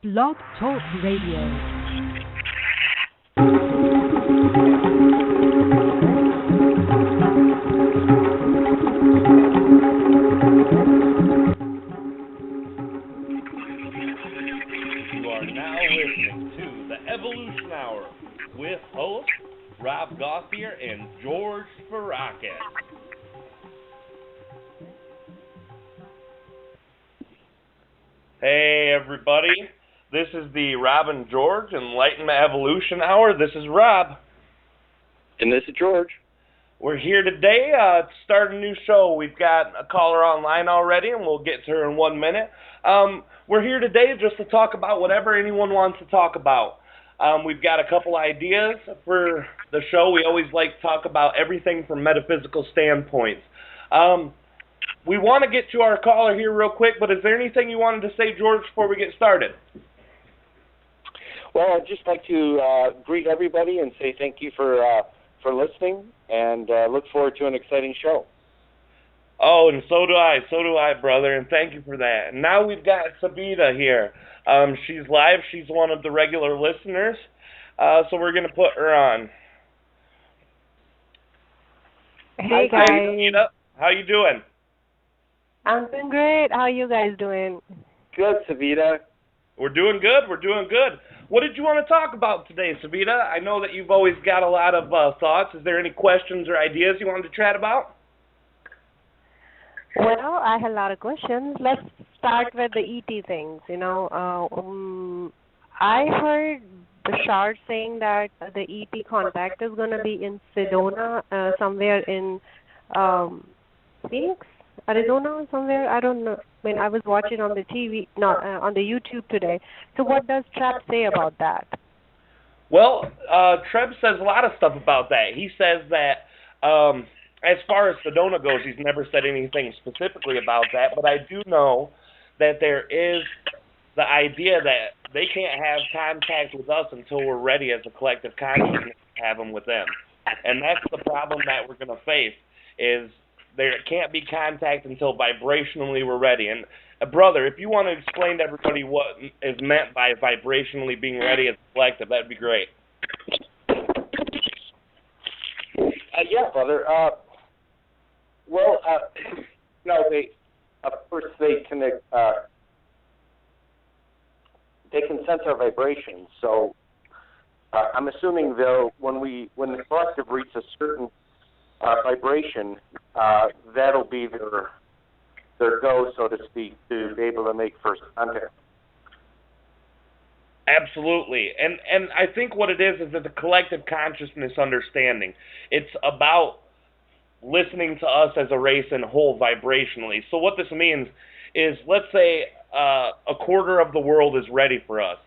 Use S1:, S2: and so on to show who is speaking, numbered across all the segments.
S1: Blog Talk Radio.
S2: You are now listening to the Evolution Hour with hosts Rob Gauthier and George Spirakis. Hey everybody, this is the Rob and George Enlightenment Evolution Hour. This is Rob.
S3: And this is George.
S2: We're here today to start a new show. We've got a caller online already, and we'll get to her in 1 minute. We're here today just to talk about whatever anyone wants to talk about. We've got a couple ideas for the show. We always like to talk about everything from metaphysical standpoints. We want to get to our caller here real quick, but is there anything you wanted to say, George, before we get started?
S3: Well, I'd just like to greet everybody and say thank you for listening, and look forward to an exciting show.
S2: Oh, and so do I, brother, and thank you for that. And now we've got Sabita here. She's live. She's one of the regular listeners, so we're going to put her on.
S4: Hey, guys.
S2: Hey, Sabita. How you doing?
S4: I'm doing great. How are you guys doing?
S3: Good, Savita.
S2: We're doing good. What did you want to talk about today, Sabita? I know that you've always got a lot of thoughts. Is there any questions or ideas you wanted to chat about?
S4: Well, I had a lot of questions. Let's start with the ET things. I heard the shard saying that the ET contact is going to be in Sedona, somewhere in Phoenix, Arizona, somewhere. I don't know. I mean, I was watching on the TV, on the YouTube today. So what does Treb say about that?
S2: Well, Treb says a lot of stuff about that. He says that as far as Sedona goes, he's never said anything specifically about that, but I do know that there is the idea that they can't have contact with us until we're ready as a collective consciousness to have them with them. And that's the problem that we're going to face, is there can't be contact until vibrationally we're ready. And, brother, if you want to explain to everybody what is meant by vibrationally being ready as a collective, that would be great.
S3: Yeah, brother. They, of course, they can sense our vibrations. So I'm assuming, though, when the collective reaches a certain vibration, that'll be their go, so to speak, to be able to make first contact.
S2: Absolutely. And I think what it is that the collective consciousness understanding. It's about listening to us as a race and whole vibrationally. So what this means is, let's say a quarter of the world is ready for us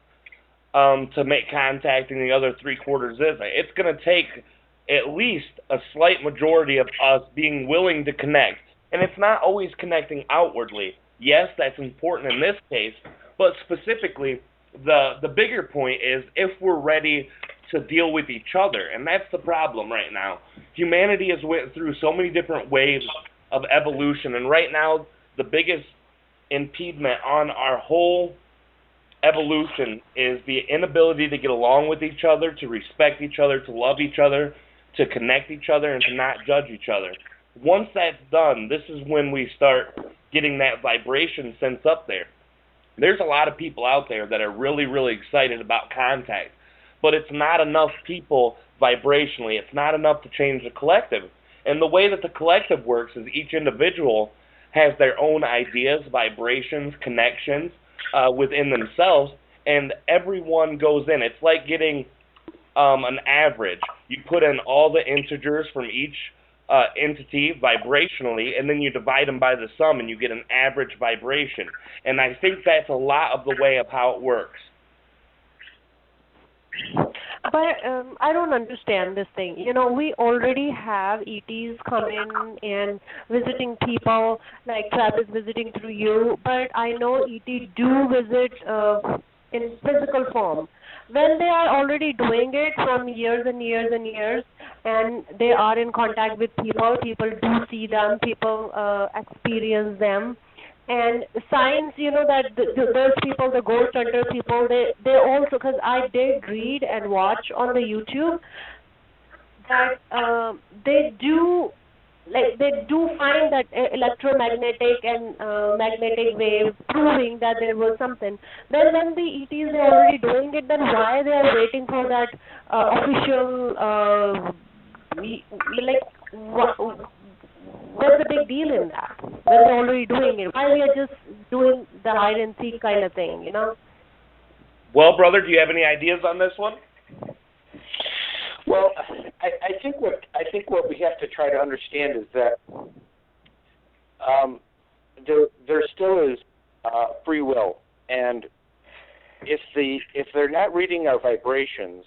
S2: to make contact, and the other 3/4 isn't. It's going to take at least a slight majority of us being willing to connect. And it's not always connecting outwardly. Yes, that's important in this case, but specifically, the bigger point is if we're ready to deal with each other. And that's the problem right now. Humanity has went through so many different waves of evolution, and right now the biggest impediment on our whole evolution is the inability to get along with each other, to respect each other, to love each other, to connect each other, and to not judge each other. Once that's done, this is when we start getting that vibration sense up there. There's a lot of people out there that are really, really excited about contact, but it's not enough people vibrationally. It's not enough to change the collective. And the way that the collective works is each individual has their own ideas, vibrations, connections within themselves, and everyone goes in. It's like getting an average. You put in all the integers from each entity vibrationally, and then you divide them by the sum, and you get an average vibration. And I think that's a lot of the way of how it works.
S4: But I don't understand this thing. We already have ETs coming and visiting people, like Treb is visiting through you, but I know ET do visit in physical form. When they are already doing it from years and years and years, and they are in contact with people do see them, people experience them, And signs, that those people, the ghost hunter people, they also, because I did read and watch on the YouTube that they do, like, they do find that electromagnetic and magnetic waves proving that there was something. Then when the ETs are already doing it, then why they are waiting for that official like, what's the big deal in that when they're already doing it? Why we are just doing the hide and seek kind of thing?
S2: Well, brother, do you have any ideas on this one?
S3: Well, I think what we have to try to understand is that there still is free will, and if they're not reading our vibrations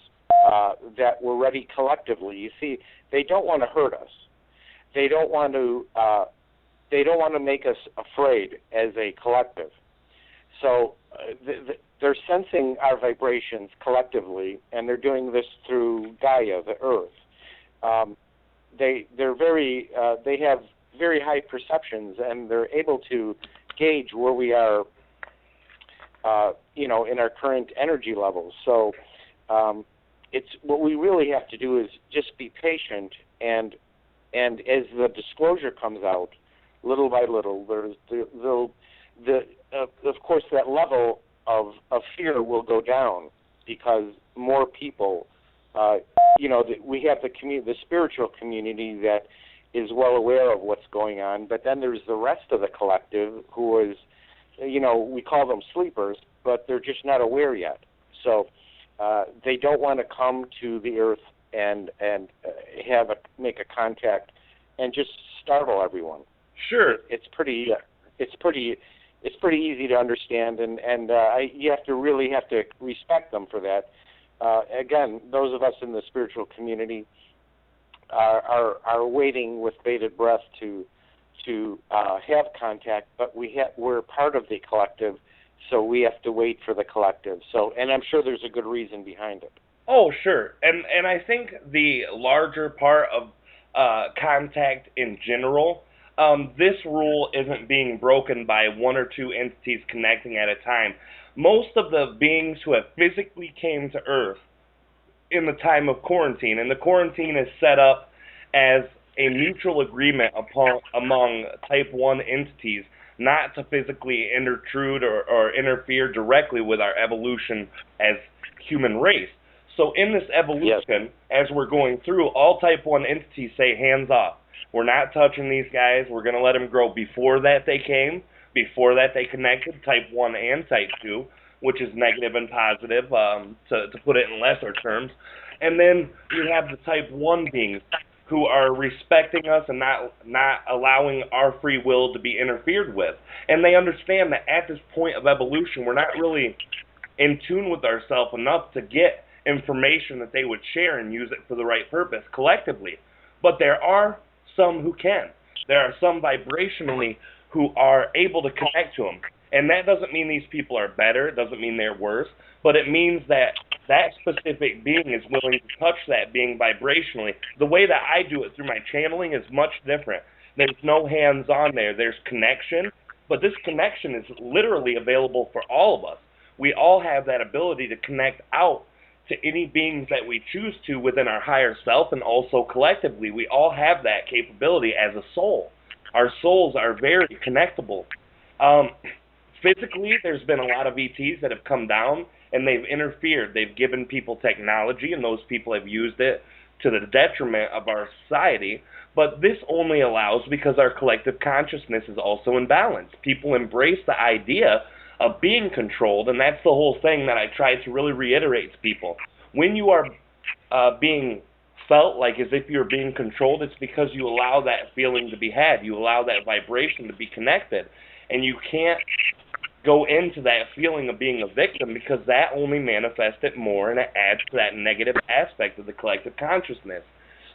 S3: that we're ready collectively, you see, they don't want to hurt us. They don't want to make us afraid as a collective. So they're sensing our vibrations collectively, and they're doing this through Gaia, the Earth. They have very high perceptions, and they're able to gauge where we are, in our current energy levels. So it's what we really have to do is just be patient, and as the disclosure comes out, little by little, of course, that level of fear will go down because more people, we have the spiritual community that is well aware of what's going on, but then there's the rest of the collective who is, we call them sleepers, but they're just not aware yet. So they don't want to come to the Earth and make a contact and just startle everyone.
S2: Sure.
S3: It's pretty easy to understand, and you really have to respect them for that. Again, those of us in the spiritual community are waiting with bated breath to have contact, but we're part of the collective, so we have to wait for the collective. So, and I'm sure there's a good reason behind it.
S2: Oh, sure. And I think the larger part of contact in general, this rule isn't being broken by one or two entities connecting at a time. Most of the beings who have physically came to Earth in the time of quarantine, and the quarantine is set up as a mutual agreement among Type 1 entities not to physically intrude or interfere directly with our evolution as human race. So in this evolution, as we're going through, all Type 1 entities say, hands off. We're not touching these guys. We're going to let them grow. Before that they came, before that they connected, Type 1 and Type 2, which is negative and positive, to put it in lesser terms. And then we have the Type 1 beings who are respecting us and not allowing our free will to be interfered with. And they understand that at this point of evolution, we're not really in tune with ourselves enough to get information that they would share and use it for the right purpose collectively. But there are some who can. There are some vibrationally who are able to connect to them. And that doesn't mean these people are better. It doesn't mean they're worse. But it means that that specific being is willing to touch that being vibrationally. The way that I do it through my channeling is much different. There's no hands-on there. There's connection. But this connection is literally available for all of us. We all have that ability to connect out to any beings that we choose to within our higher self, and also collectively. We all have that capability as a soul. Our souls are very connectable. Physically, there's been a lot of ETs that have come down, and they've interfered. They've given people technology, and those people have used it to the detriment of our society. But this only allows because our collective consciousness is also in balance. People embrace the idea of being controlled, and that's the whole thing that I try to really reiterate to people. When you are being felt like as if you're being controlled, it's because you allow that feeling to be had. You allow that vibration to be connected, and you can't go into that feeling of being a victim because that only manifests it more, and it adds to that negative aspect of the collective consciousness.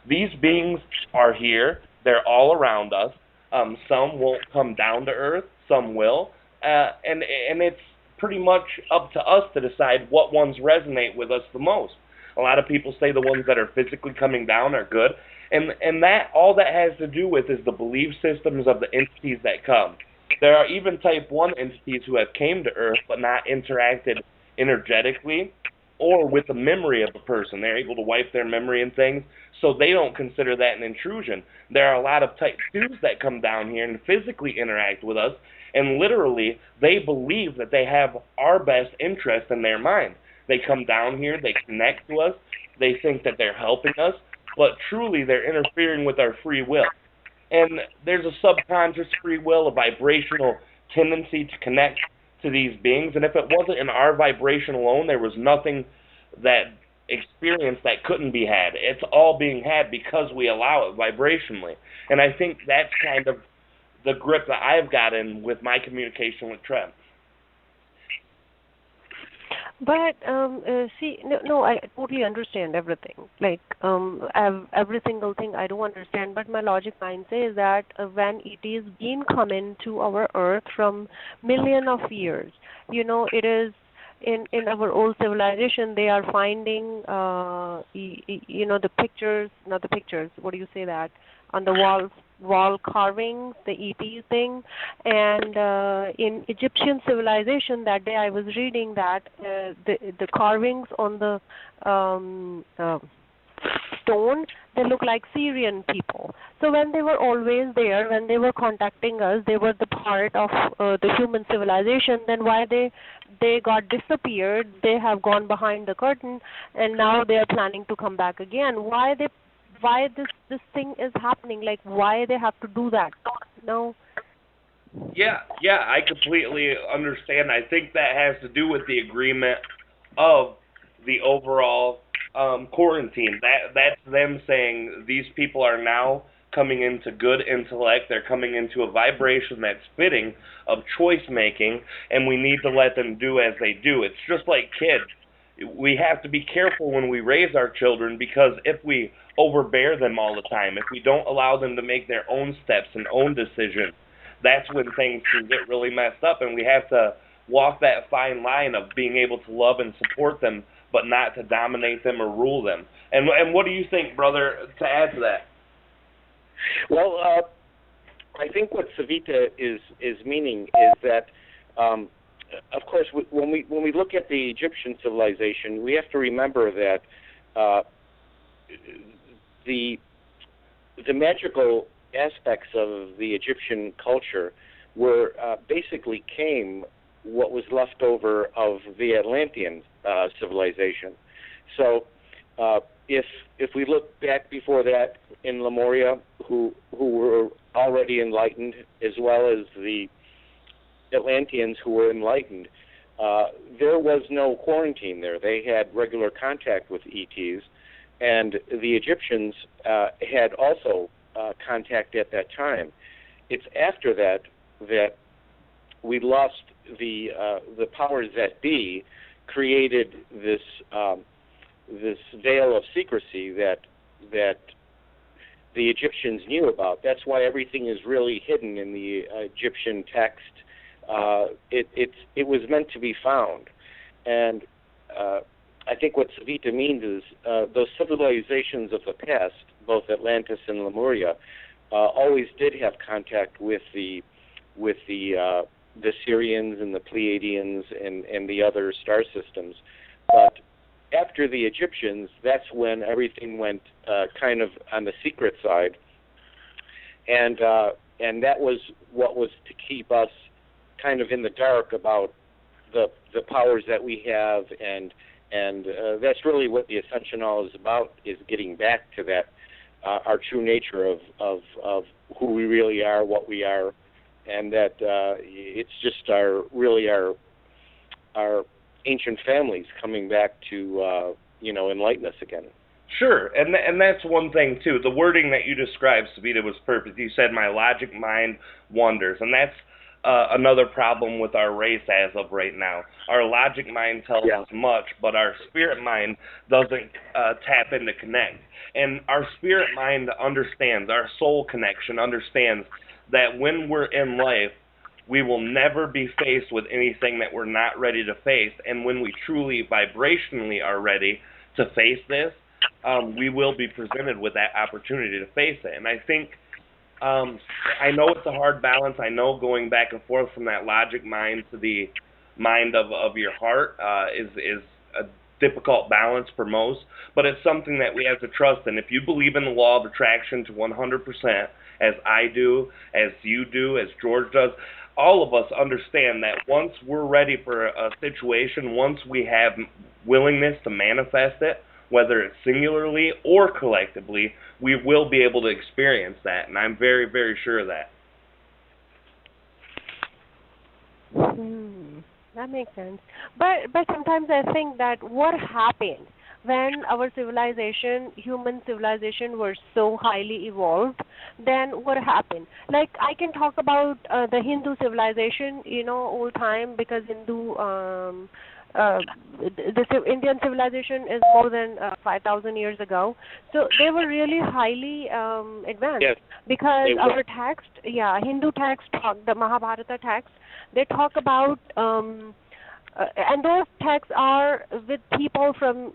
S2: These beings are here. They're all around us. Some won't come down to Earth. Some will. And it's pretty much up to us to decide what ones resonate with us the most. A lot of people say the ones that are physically coming down are good, and that all that has to do with is the belief systems of the entities that come. There are even type 1 entities who have came to Earth but not interacted energetically or with the memory of a person. They're able to wipe their memory and things, so they don't consider that an intrusion. There are a lot of type 2s that come down here and physically interact with us, and literally they believe that they have our best interest in their mind. They come down here, they connect to us, they think that they're helping us, but truly they're interfering with our free will. And there's a subconscious free will, a vibrational tendency to connect to these beings. And if it wasn't in our vibration alone, there was nothing that experience that couldn't be had. It's all being had because we allow it vibrationally. And I think that's kind of the grip that I've gotten with my communication with Treb.
S4: But see, no, I totally understand everything. Like every single thing I do understand. But my logic mind says that when ETs been coming to our Earth from million of years, it is in our old civilization they are finding the pictures, not the pictures. What do you say that on the wall carvings, the ET thing, and in Egyptian civilization that day I was reading that the carvings on the stone, they look like Syrian people. So when they were always there, when they were contacting us, they were the part of the human civilization. Then why they got disappeared? They have gone behind the curtain, and now they are planning to come back again. Why this thing is happening? Like, why they have to do that? No.
S2: Yeah, I completely understand. I think that has to do with the agreement of the overall quarantine. That's them saying these people are now coming into good intellect. They're coming into a vibration that's fitting of choice making, and we need to let them do as they do. It's just like kids. We have to be careful when we raise our children, because if we overbear them all the time, if we don't allow them to make their own steps and own decisions, that's when things can get really messed up, and we have to walk that fine line of being able to love and support them, but not to dominate them or rule them. And what do you think, brother, to add to that?
S3: Well, I think what Savita is meaning is that, of course, when we look at the Egyptian civilization, we have to remember that the magical aspects of the Egyptian culture were basically what was left over of the Atlantean civilization. So if we look back before that in Lemuria, who were already enlightened, as well as the Atlanteans who were enlightened, there was no quarantine there. They had regular contact with ETs, and the Egyptians had also contact at that time. It's after that we lost the powers that be, created this veil of secrecy that the Egyptians knew about. That's why everything is really hidden in the Egyptian text. It was meant to be found, and I think what Savita means is those civilizations of the past, both Atlantis and Lemuria, always did have contact with the Syrians and the Pleiadians and the other star systems. But after the Egyptians, that's when everything went kind of on the secret side, and that was what was to keep us kind of in the dark about the powers that we have, and that's really what the Ascension All is about, is getting back to that our true nature of who we really are, what we are, and that it's just our ancient families coming back to enlighten us again.
S2: Sure, and that's one thing too. The wording that you described, Savita, was perfect. You said my logic mind wanders, and that's another problem with our race as of right now. Our logic mind tells us much, but our spirit mind doesn't tap into connect. And our spirit mind understands, our soul connection understands that when we're in life, we will never be faced with anything that we're not ready to face. And when we truly vibrationally are ready to face this, we will be presented with that opportunity to face it. And I think I know it's a hard balance. I know going back and forth from that logic mind to the mind of your heart is a difficult balance for most, but it's something that we have to trust. And if you believe in the law of attraction to 100%, as I do, as you do, as George does, all of us understand that once we're ready for a situation, once we have willingness to manifest it, whether it's singularly or collectively, we will be able to experience that, and I'm very, very sure of that.
S4: That makes sense. But sometimes I think that what happened when our civilization, human civilization, were so highly evolved, then what happened? Like I can talk about the Hindu civilization, old time, because the Indian civilization is more than 5,000 years ago. So they were really highly advanced.
S3: Yes,
S4: Because
S3: they were.
S4: our text, Hindu text, the Mahabharata text, they talk about, and those texts are with people from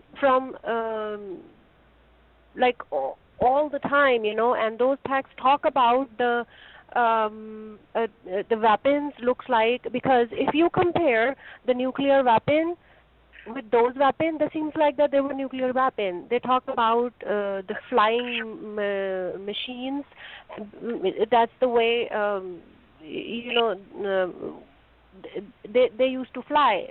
S4: like all the time, and those texts talk about the weapons looks like, because if you compare the nuclear weapon with those weapons, it seems like that they were nuclear weapons. They talk about the flying machines. That's the way, they used to fly,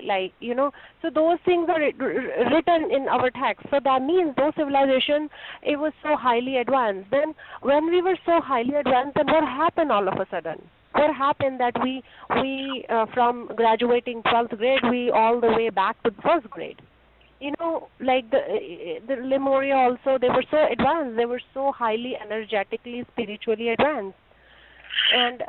S4: so those things are written in our text. So that means those civilization, it was so highly advanced. Then when we were so highly advanced, then what happened all of a sudden? What happened that we from graduating 12th grade, we all the way back to first grade? Like the Lemuria also, they were so advanced. They were so highly energetically, spiritually advanced. And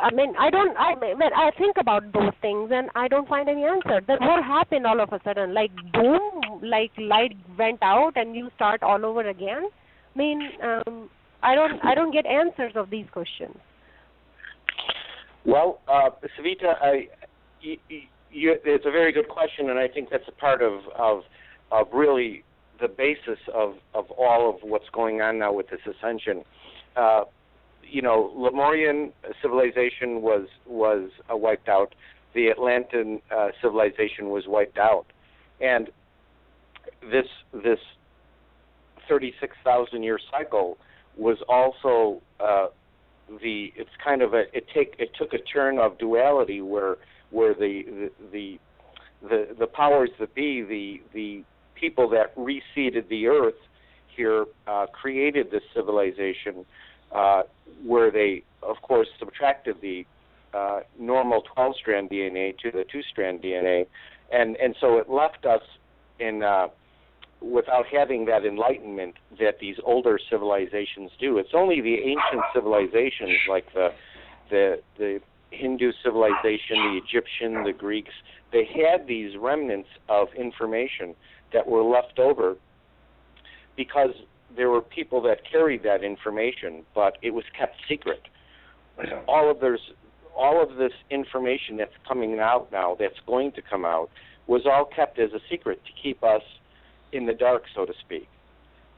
S4: I think about those things and I don't find any answer. Then what happened all of a sudden? Like boom, like light went out and you start all over again? I don't get answers of these questions.
S3: Well, Savita, it's a very good question, and I think that's a part of really the basis of all of what's going on now with this ascension. Lemurian civilization was wiped out. The Atlantean civilization was wiped out, and this 36,000 year cycle was also it took a turn of duality where the powers that be, the people that reseeded the earth here created this civilization where they, of course, subtracted the normal 12-strand DNA to the 2-strand DNA, and so it left us in without having that enlightenment that these older civilizations do. It's only the ancient civilizations like the Hindu civilization, the Egyptian, the Greeks, they had these remnants of information that were left over because there were people that carried that information, but it was kept secret. All of this information that's coming out now, that's going to come out, was all kept as a secret to keep us in the dark, so to speak.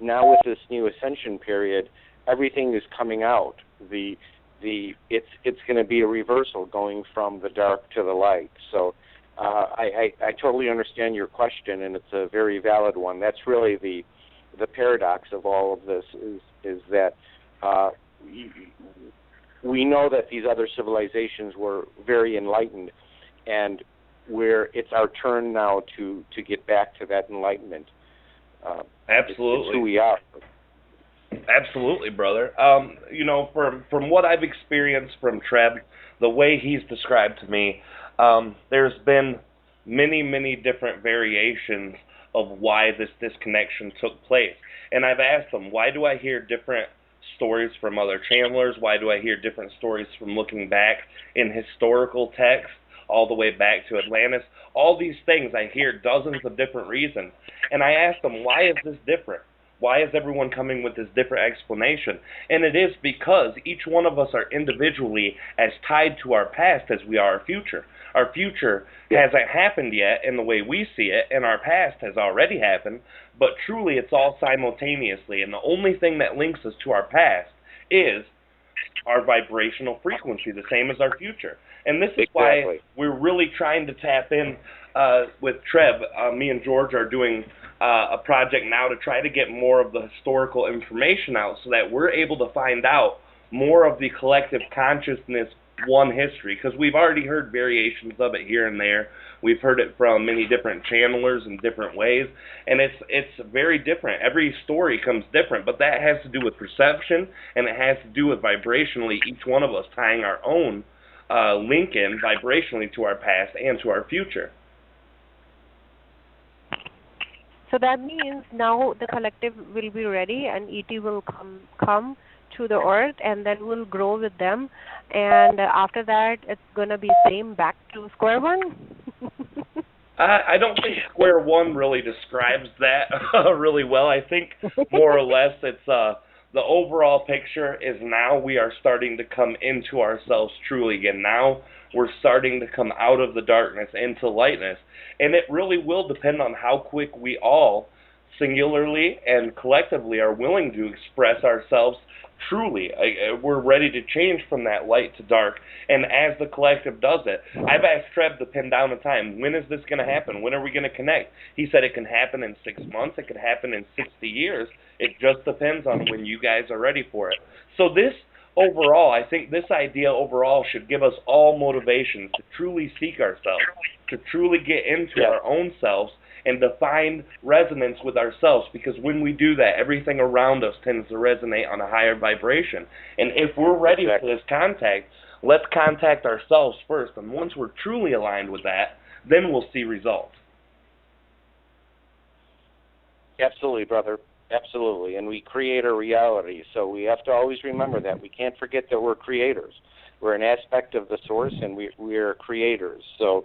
S3: Now with this new ascension period, everything is coming out. It's going to be a reversal going from the dark to the light. So I totally understand your question, and it's a very valid one. That's really the paradox of all of this is that we know that these other civilizations were very enlightened, and where it's our turn now to get back to that enlightenment.
S2: Absolutely.
S3: It's who we are.
S2: Absolutely, brother. From what I've experienced from Treb, the way he's described to me, there's been many, many different variations of why this disconnection took place. And I've asked them, why do I hear different stories from other channelers? Why do I hear different stories from looking back in historical texts, all the way back to Atlantis? All these things, I hear dozens of different reasons. And I asked them, why is this different? Why is everyone coming with this different explanation? And it is because each one of us are individually as tied to our past as we are our future. Our future hasn't happened yet in the way we see it, and our past has already happened, but truly it's all simultaneously. And the only thing that links us to our past is our vibrational frequency, the same as our future. And this is why
S3: Exactly.
S2: we're really trying to tap in with Treb. Me and George are doing a project now to try to get more of the historical information out so that we're able to find out more of the collective consciousness one history, because we've already heard variations of it here and there. We've heard it from many different channelers in different ways, and it's very different. Every story comes different, but that has to do with perception, and it has to do with vibrationally, each one of us tying our own link in vibrationally to our past and to our future.
S4: So that means now the collective will be ready, and ET will come to the earth, and then we'll grow with them. And after that, it's gonna be same back to square one.
S2: I don't think square one really describes that really well. I think more or less it's the overall picture is now we are starting to come into ourselves truly again. Now we're starting to come out of the darkness into lightness. And it really will depend on how quick we all, singularly and collectively, are willing to express ourselves truly. We're ready to change from that light to dark. And as the collective does it, I've asked Treb to pin down a time. When is this going to happen? When are we going to connect? He said it can happen in 6 months. It could happen in 60 years. It just depends on when you guys are ready for it. So this overall, I think this idea overall should give us all motivation to truly seek ourselves, to truly get into our own selves and to find resonance with ourselves, because when we do that, everything around us tends to resonate on a higher vibration. And if we're ready for this contact, let's contact ourselves first, and once we're truly aligned with that, then we'll see results.
S3: Absolutely, brother. Absolutely. And we create our reality, so we have to always remember that. We can't forget that we're creators. We're an aspect of the source, and we're creators. So,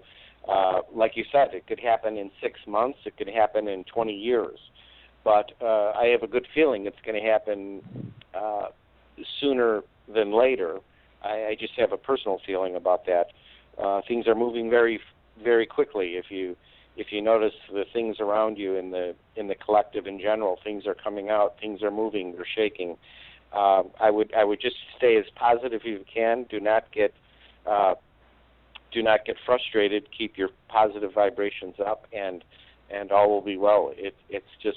S3: like you said, it could happen in 6 months. It could happen in 20 years. But I have a good feeling it's going to happen sooner than later. I just have a personal feeling about that. Things are moving very, very quickly. If you notice the things around you in the collective in general, things are coming out, things are moving, they're shaking. I would just stay as positive as you can. Do not get frustrated. Keep your positive vibrations up, and all will be well. It's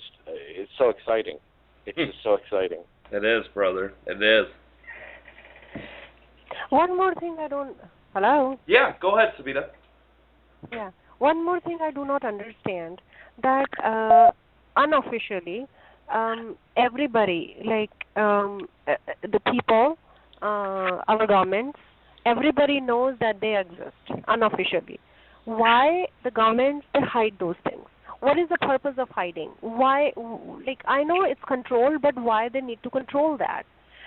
S3: so exciting. It's just so exciting.
S2: It is, brother. It is.
S4: One more thing I don't. Hello.
S2: Yeah, go ahead, Sabita.
S4: Yeah. One more thing I do not understand, that unofficially, everybody, like the people, our governments, everybody knows that they exist unofficially. Why the governments, they hide those things? What is the purpose of hiding? Why, like, I know it's control, but why they need to control that?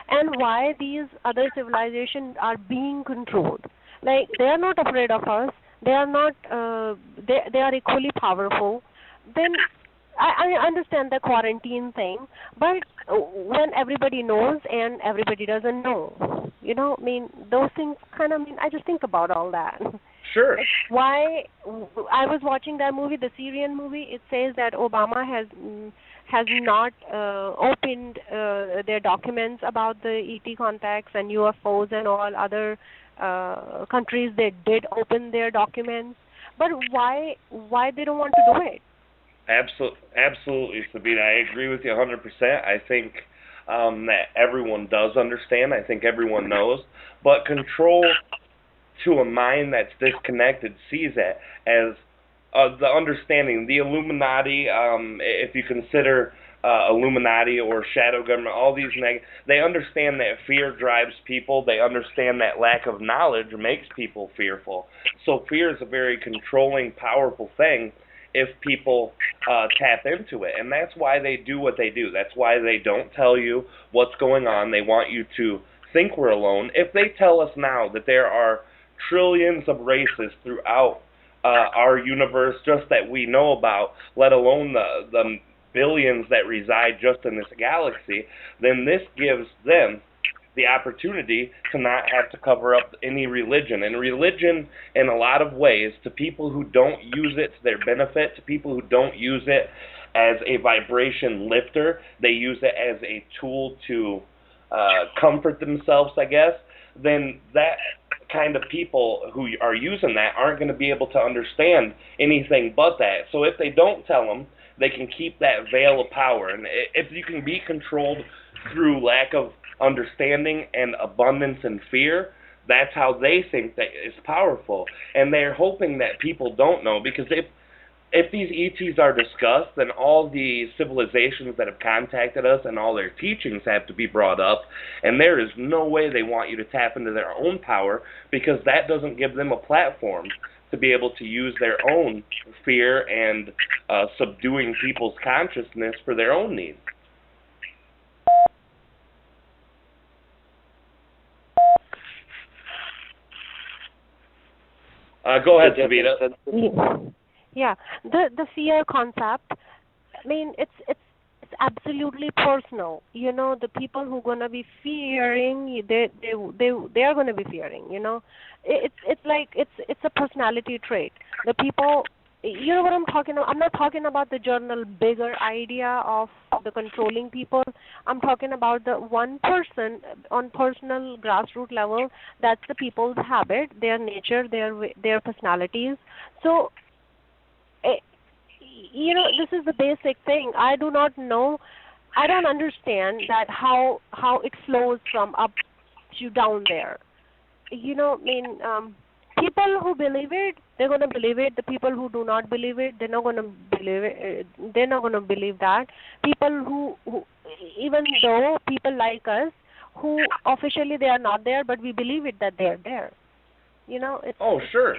S4: And why these other civilizations are being controlled? Like, they are not afraid of us. They are not. They are equally powerful. Then I understand the quarantine thing, but when everybody knows and everybody doesn't know, I mean, those things kind of. I mean, I just think about all that.
S2: Sure.
S4: Like, why? I was watching that movie, the Syrian movie. It says that Obama has not opened their documents about the ET contacts and UFOs and all other countries. They did open their documents, but why they don't want to do it?
S2: Absolutely, Sabina. I agree with you 100%. I think that everyone does understand. I think everyone knows, but control to a mind that's disconnected sees it as the understanding, the Illuminati. If you consider Illuminati or shadow government, all these they understand that fear drives people. They understand that lack of knowledge makes people fearful. So fear is a very controlling, powerful thing if people tap into it. And that's why they do what they do. That's why they don't tell you what's going on. They want you to think we're alone. If they tell us now that there are trillions of races throughout our universe just that we know about, let alone the billions that reside just in this galaxy, then this gives them the opportunity to not have to cover up any religion. And religion, in a lot of ways, to people who don't use it to their benefit, to people who don't use it as a vibration lifter, they use it as a tool to comfort themselves, I guess, then that kind of people who are using that aren't going to be able to understand anything but that. So if they don't tell them, they can keep that veil of power. And if you can be controlled through lack of understanding and abundance and fear, that's how they think that is powerful. And they're hoping that people don't know, because if these ETs are discussed, then all the civilizations that have contacted us and all their teachings have to be brought up, and there is no way they want you to tap into their own power, because that doesn't give them a platform to be able to use their own fear and subduing people's consciousness for their own needs. Go ahead, Savita.
S4: Yeah, the fear concept. I mean, it's absolutely personal. You know, the people who gonna be fearing, they are gonna be fearing. You know, it's like it's a personality trait. The people, you know what I'm talking about. I'm not talking about the general bigger idea of the controlling people. I'm talking about the one person on personal grassroots level. That's the people's habit, their nature, their personalities. So you know, this is the basic thing. I do not know. I don't understand that how it flows from up to down there. You know, I mean, people who believe it, they're gonna believe it. The people who do not believe it, they're not gonna believe it. They're not gonna believe that. People who, even though people like us, who officially they are not there, but we believe it that they're there. You know, it's.
S2: Oh, sure.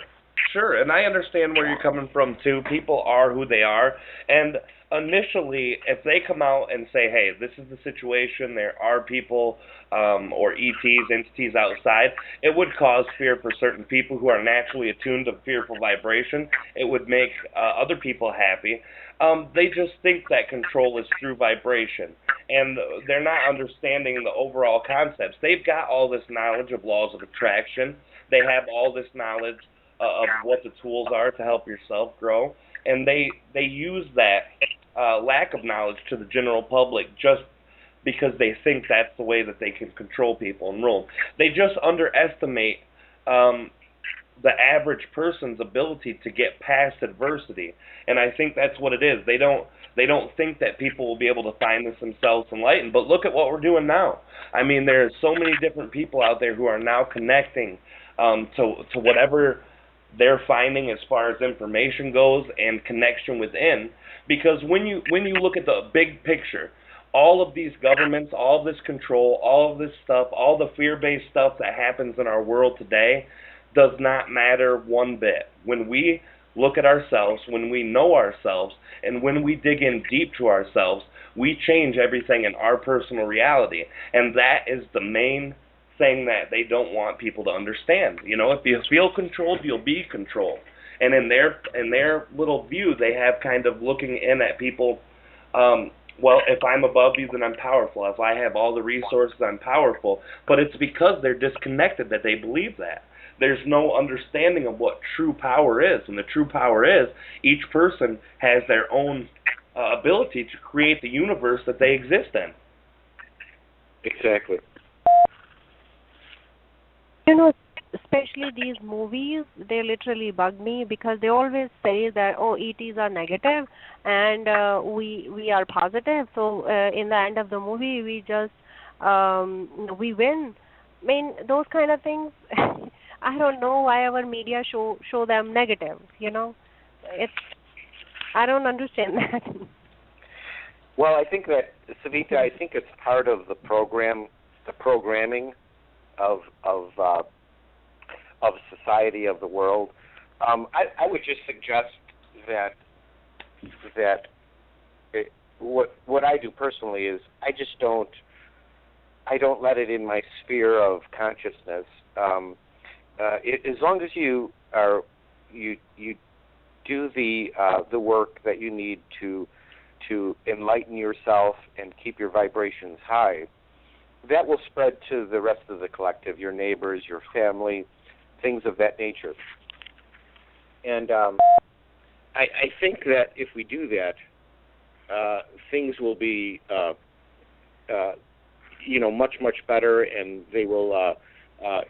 S2: Sure, and I understand where you're coming from too. People are who they are, and initially, if they come out and say, "Hey, this is the situation. There are people or ETs, entities outside," it would cause fear for certain people who are naturally attuned to fearful vibration. It would make other people happy. They just think that control is through vibration, and they're not understanding the overall concepts. They've got all this knowledge of laws of attraction. They have all this knowledge of what the tools are to help yourself grow, and they use that lack of knowledge to the general public just because they think that's the way that they can control people and rule. They just underestimate the average person's ability to get past adversity, and I think that's what it is. They don't think that people will be able to find this themselves enlightened. But look at what we're doing now. I mean, there's so many different people out there who are now connecting to whatever they're finding as far as information goes and connection within. Because when you look at the big picture, all of these governments, all of this control, all of this stuff, all the fear-based stuff that happens in our world today does not matter one bit. When we look at ourselves, when we know ourselves, and when we dig in deep to ourselves, we change everything in our personal reality. And that is the main thing that they don't want people to understand. You know, if you feel controlled, you'll be controlled. And in their little view, they have kind of looking in at people. Well, if I'm above you, then I'm powerful. If I have all the resources, I'm powerful. But it's because they're disconnected that they believe that. There's no understanding of what true power is, and the true power is each person has their own ability to create the universe that they exist in.
S3: Exactly.
S4: You know, especially these movies, they literally bug me because they always say that, oh, ETs are negative and we are positive. So in the end of the movie, we just we win. I mean, those kind of things. I don't know why our media show them negative. You know, I don't understand that.
S3: Well, I think that, Savita, I think it's part of the programming of society, of the world. I would just suggest that what I do personally is I don't let it in my sphere of consciousness. As long as you do the work that you need to enlighten yourself and keep your vibrations high, that will spread to the rest of the collective, your neighbors, your family, things of that nature. And I think that if we do that, things will be much better, and they will.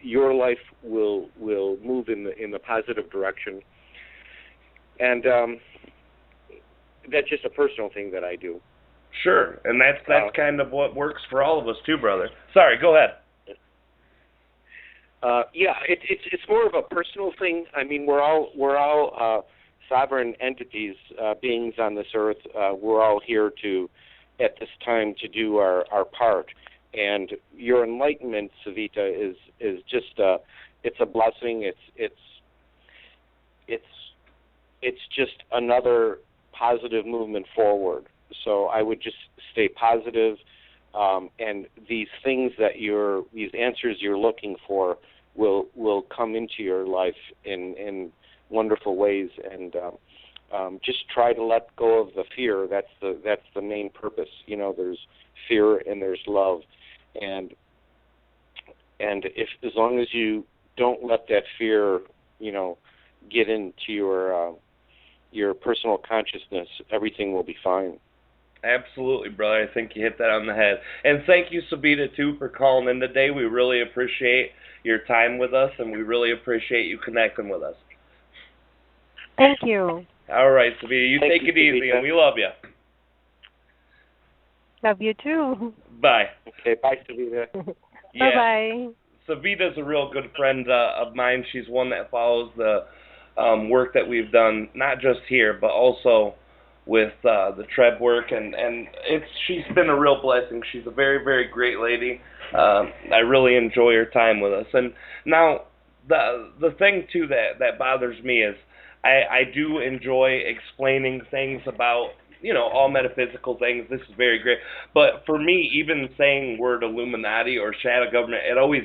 S3: Your life will move in the positive direction, and that's just a personal thing that I do.
S2: Sure, and that's kind of what works for all of us too, brother. Sorry, go ahead.
S3: Yeah, it's more of a personal thing. I mean, we're all sovereign entities, beings on this earth. We're all here at this time to do our part. And your enlightenment, Savita, is just it's a blessing. It's just another positive movement forward. So I would just stay positive, and these answers you're looking for will come into your life in wonderful ways, and just try to let go of the fear. That's the main purpose. There's fear and there's love, and if as long as you don't let that fear, get into your personal consciousness, everything will be fine.
S2: Absolutely, brother. I think you hit that on the head. And thank you, Savita, too, for calling in today. We really appreciate your time with us, and we really appreciate you connecting with us.
S4: Thank you.
S2: All right, Savita. You take it easy, and we love you.
S4: Love you, too.
S2: Bye.
S3: Okay, bye, Savita.
S2: Yeah.
S4: Bye-bye.
S2: Savita's a real good friend of mine. She's one that follows the work that we've done, not just here, but also with the Treb work, and she's been a real blessing. She's a very, very great lady. I really enjoy her time with us. And now the thing too that bothers me is I do enjoy explaining things about all metaphysical things. This is very great, but for me, even saying word Illuminati or shadow government, it always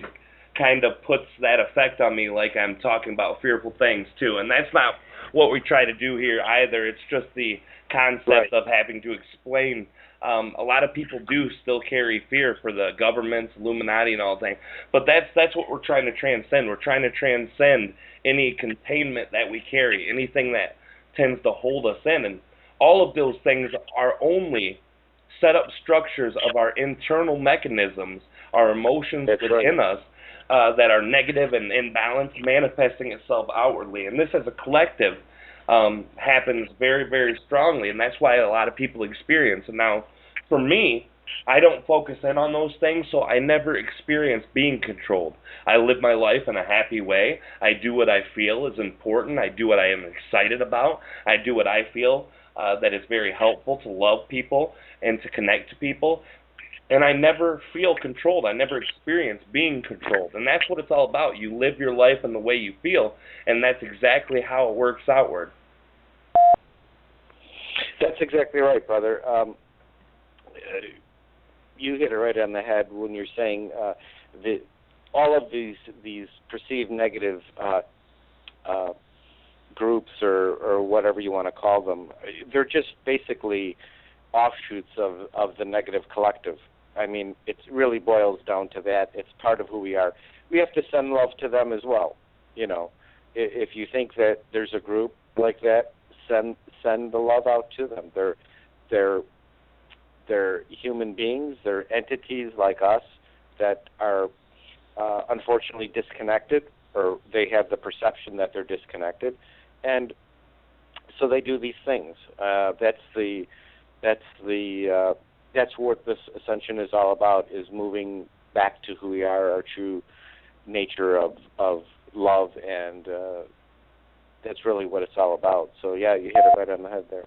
S2: kind of puts that effect on me, like I'm talking about fearful things too, and that's not what we try to do here either. It's just the concept of having to explain. A lot of people do still carry fear for the governments, Illuminati, and all things, but that's what we're trying to transcend. We're trying to transcend any containment that we carry, anything that tends to hold us in, and all of those things are only set up structures of our internal mechanisms, our emotions within us, that are negative and imbalanced, manifesting itself outwardly. And this as a collective happens very, very strongly, and that's why a lot of people experience. And now, for me, I don't focus in on those things, so I never experience being controlled. I live my life in a happy way. I do what I feel is important. I do what I am excited about. I do what I feel that is very helpful to love people and to connect to people. And I never feel controlled. I never experience being controlled. And that's what it's all about. You live your life in the way you feel, and that's exactly how it works outward.
S3: That's exactly right, brother. You hit it right on the head when you're saying that all of these perceived negative groups or whatever you want to call them, they're just basically offshoots of the negative collective. I mean, it really boils down to that. It's part of who we are. We have to send love to them as well. If you think that there's a group like that, send the love out to them. They're human beings. They're entities like us that are unfortunately disconnected, or they have the perception that they're disconnected, and so they do these things. That's what this ascension is all about, is moving back to who we are, our true nature of love, and that's really what it's all about. So yeah, you hit it right on the head there.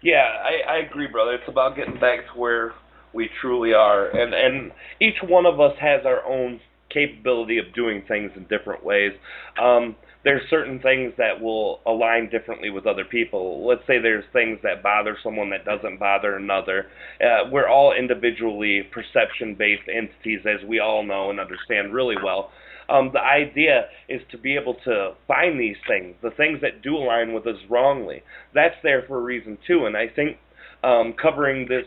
S2: Yeah, I agree, brother. It's about getting back to where we truly are, and each one of us has our own capability of doing things in different ways. There's certain things that will align differently with other people. Let's say there's things that bother someone that doesn't bother another. We're all individually perception-based entities, as we all know and understand really well. The idea is to be able to find these things, the things that do align with us wrongly. That's there for a reason, too, and I think covering this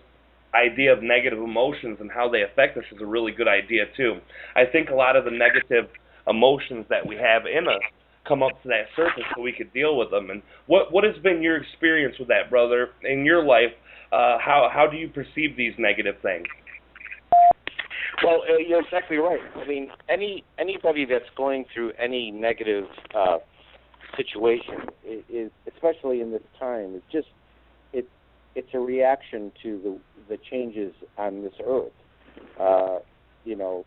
S2: idea of negative emotions and how they affect us is a really good idea, too. I think a lot of the negative emotions that we have in us come up to that surface so we could deal with them. And what has been your experience with that, brother, in your life? How do you perceive these negative things?
S3: Well, you're exactly right. I mean, anybody that's going through any negative situation is, especially in this time, is just it's a reaction to the changes on this earth.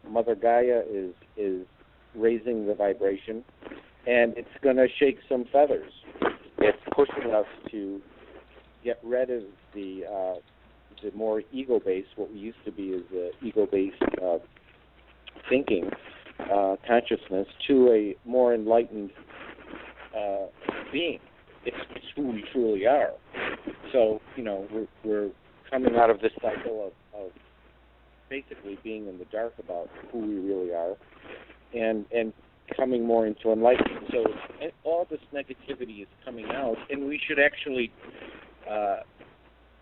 S3: Mother Gaia is raising the vibration, and it's going to shake some feathers. It's pushing us to get rid of the more ego-based, what we used to be is ego-based thinking, consciousness, to a more enlightened being. It's who we truly are. So, we're coming out of this cycle of basically being in the dark about who we really are, and coming more into enlightenment. So all this negativity is coming out, and we should actually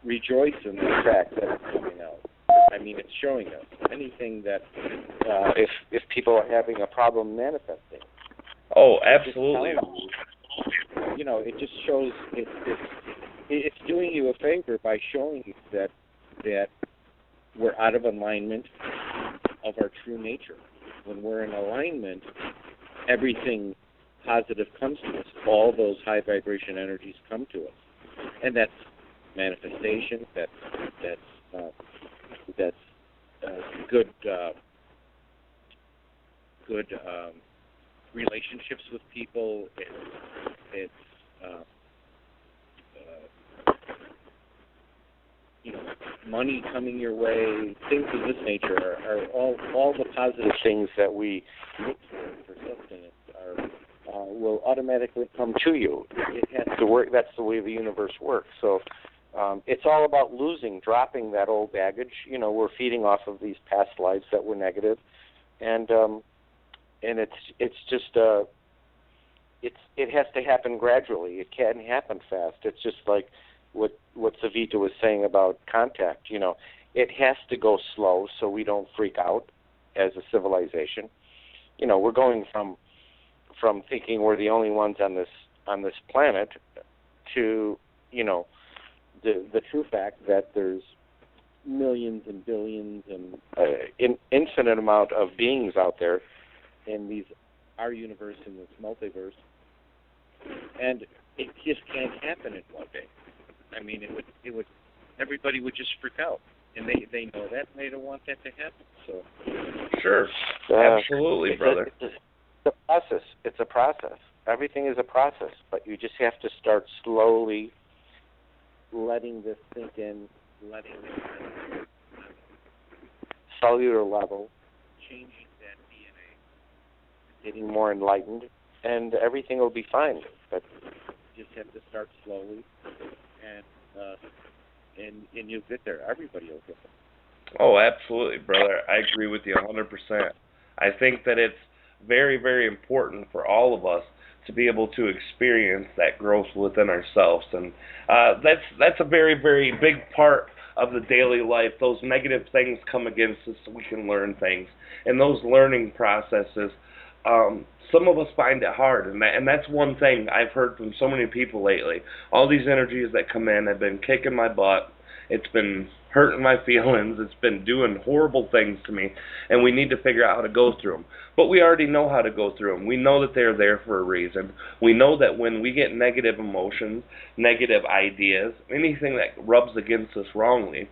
S3: rejoice in the fact that it's coming out. I mean, it's showing us anything that if people are having a problem manifesting.
S2: Oh, absolutely.
S3: It just shows it's doing you a favor by showing you that we're out of alignment of our true nature. When we're in alignment, everything positive comes to us. All those high vibration energies come to us, and that's manifestation. That's good relationships with people. It's money coming your way. Things of this nature are all the positive things that we look for sustenance will automatically come to you. It has to work. That's the way the universe works. So it's all about dropping that old baggage. We're feeding off of these past lives that were negative, and it's just it has to happen gradually. It can't happen fast. It's just like what Savita was saying about contact. It has to go slow so we don't freak out as a civilization. We're going from thinking we're the only ones on this planet to the true fact that there's millions and billions and infinite amount of beings out there in our universe, in this multiverse, and it just can't happen in one day. I mean, it would everybody would just freak out, and they know that, and they don't want that to happen. So
S2: sure, absolutely, brother.
S3: It's a process. It's a process. Everything is a process, but you just have to start slowly letting this sink in, letting it cellular level, changing that DNA, getting more enlightened, and everything will be fine. But you just have to start slowly, and you'll get there. Everybody will get there.
S2: Oh, absolutely, brother. I agree with you 100%. I think that it's very, very important for all of us to be able to experience that growth within ourselves, and that's a very, very big part of the daily life. Those negative things come against us so we can learn things, and those learning processes, some of us find it hard, and that's one thing I've heard from so many people lately. All these energies that come in have been kicking my butt. It's been hurting my feelings. It's been doing horrible things to me, and we need to figure out how to go through them. But we already know how to go through them. We know that they're there for a reason. We know that when we get negative emotions, negative ideas, anything that rubs against us wrongly,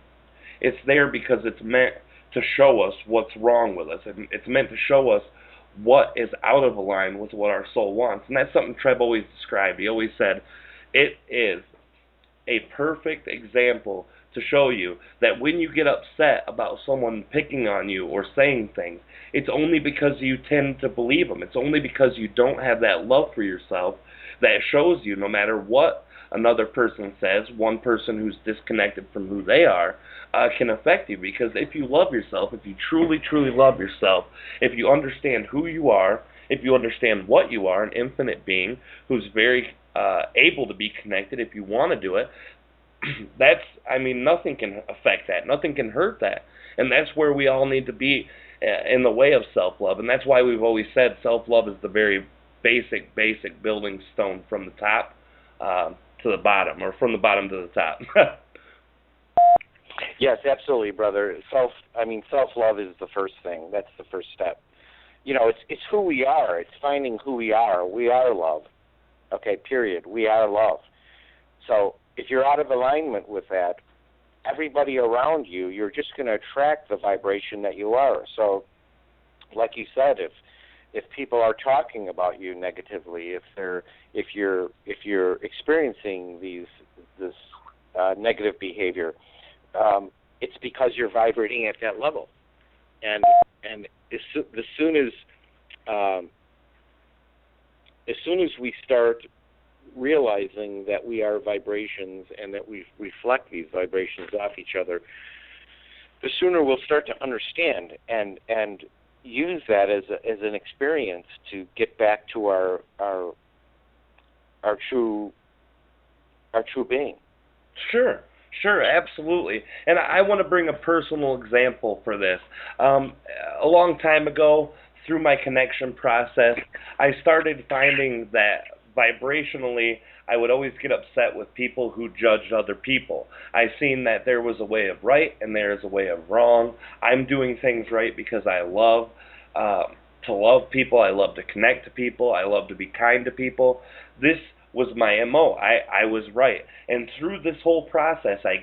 S2: it's there because it's meant to show us what's wrong with us. It's meant to show us what is out of line with what our soul wants. And that's something Treb always described. He always said, it is a perfect example to show you that when you get upset about someone picking on you or saying things, it's only because you tend to believe them. It's only because you don't have that love for yourself that shows you no matter what another person says, one person who's disconnected from who they are, can affect you. Because if you love yourself, if you truly, truly love yourself, if you understand who you are, if you understand what you are, an infinite being who's very able to be connected if you want to do it, nothing can affect that. Nothing can hurt that. And that's where we all need to be in the way of self-love. And that's why we've always said self-love is the very basic building stone from the top to the bottom, or from the bottom to the top.
S3: Yes, absolutely, brother. Self-love is the first thing. That's the first step. It's who we are. It's finding who we are. We are love. Okay, period. We are love. So if you're out of alignment with that, everybody around you, you're just going to attract the vibration that you are. So, like you said, if people are talking about you negatively, if you're experiencing this negative behavior, it's because you're vibrating at that level. And as soon as we start realizing that we are vibrations and that we reflect these vibrations off each other, the sooner we'll start to understand and use that as an experience to get back to our true being.
S2: Sure, absolutely. And I want to bring a personal example for this. A long time ago, through my connection process, I started finding that vibrationally, I would always get upset with people who judged other people. I seen that there was a way of right and there is a way of wrong. I'm doing things right because I love to love people. I love to connect to people. I love to be kind to people. This was my MO. I was right. And through this whole process, I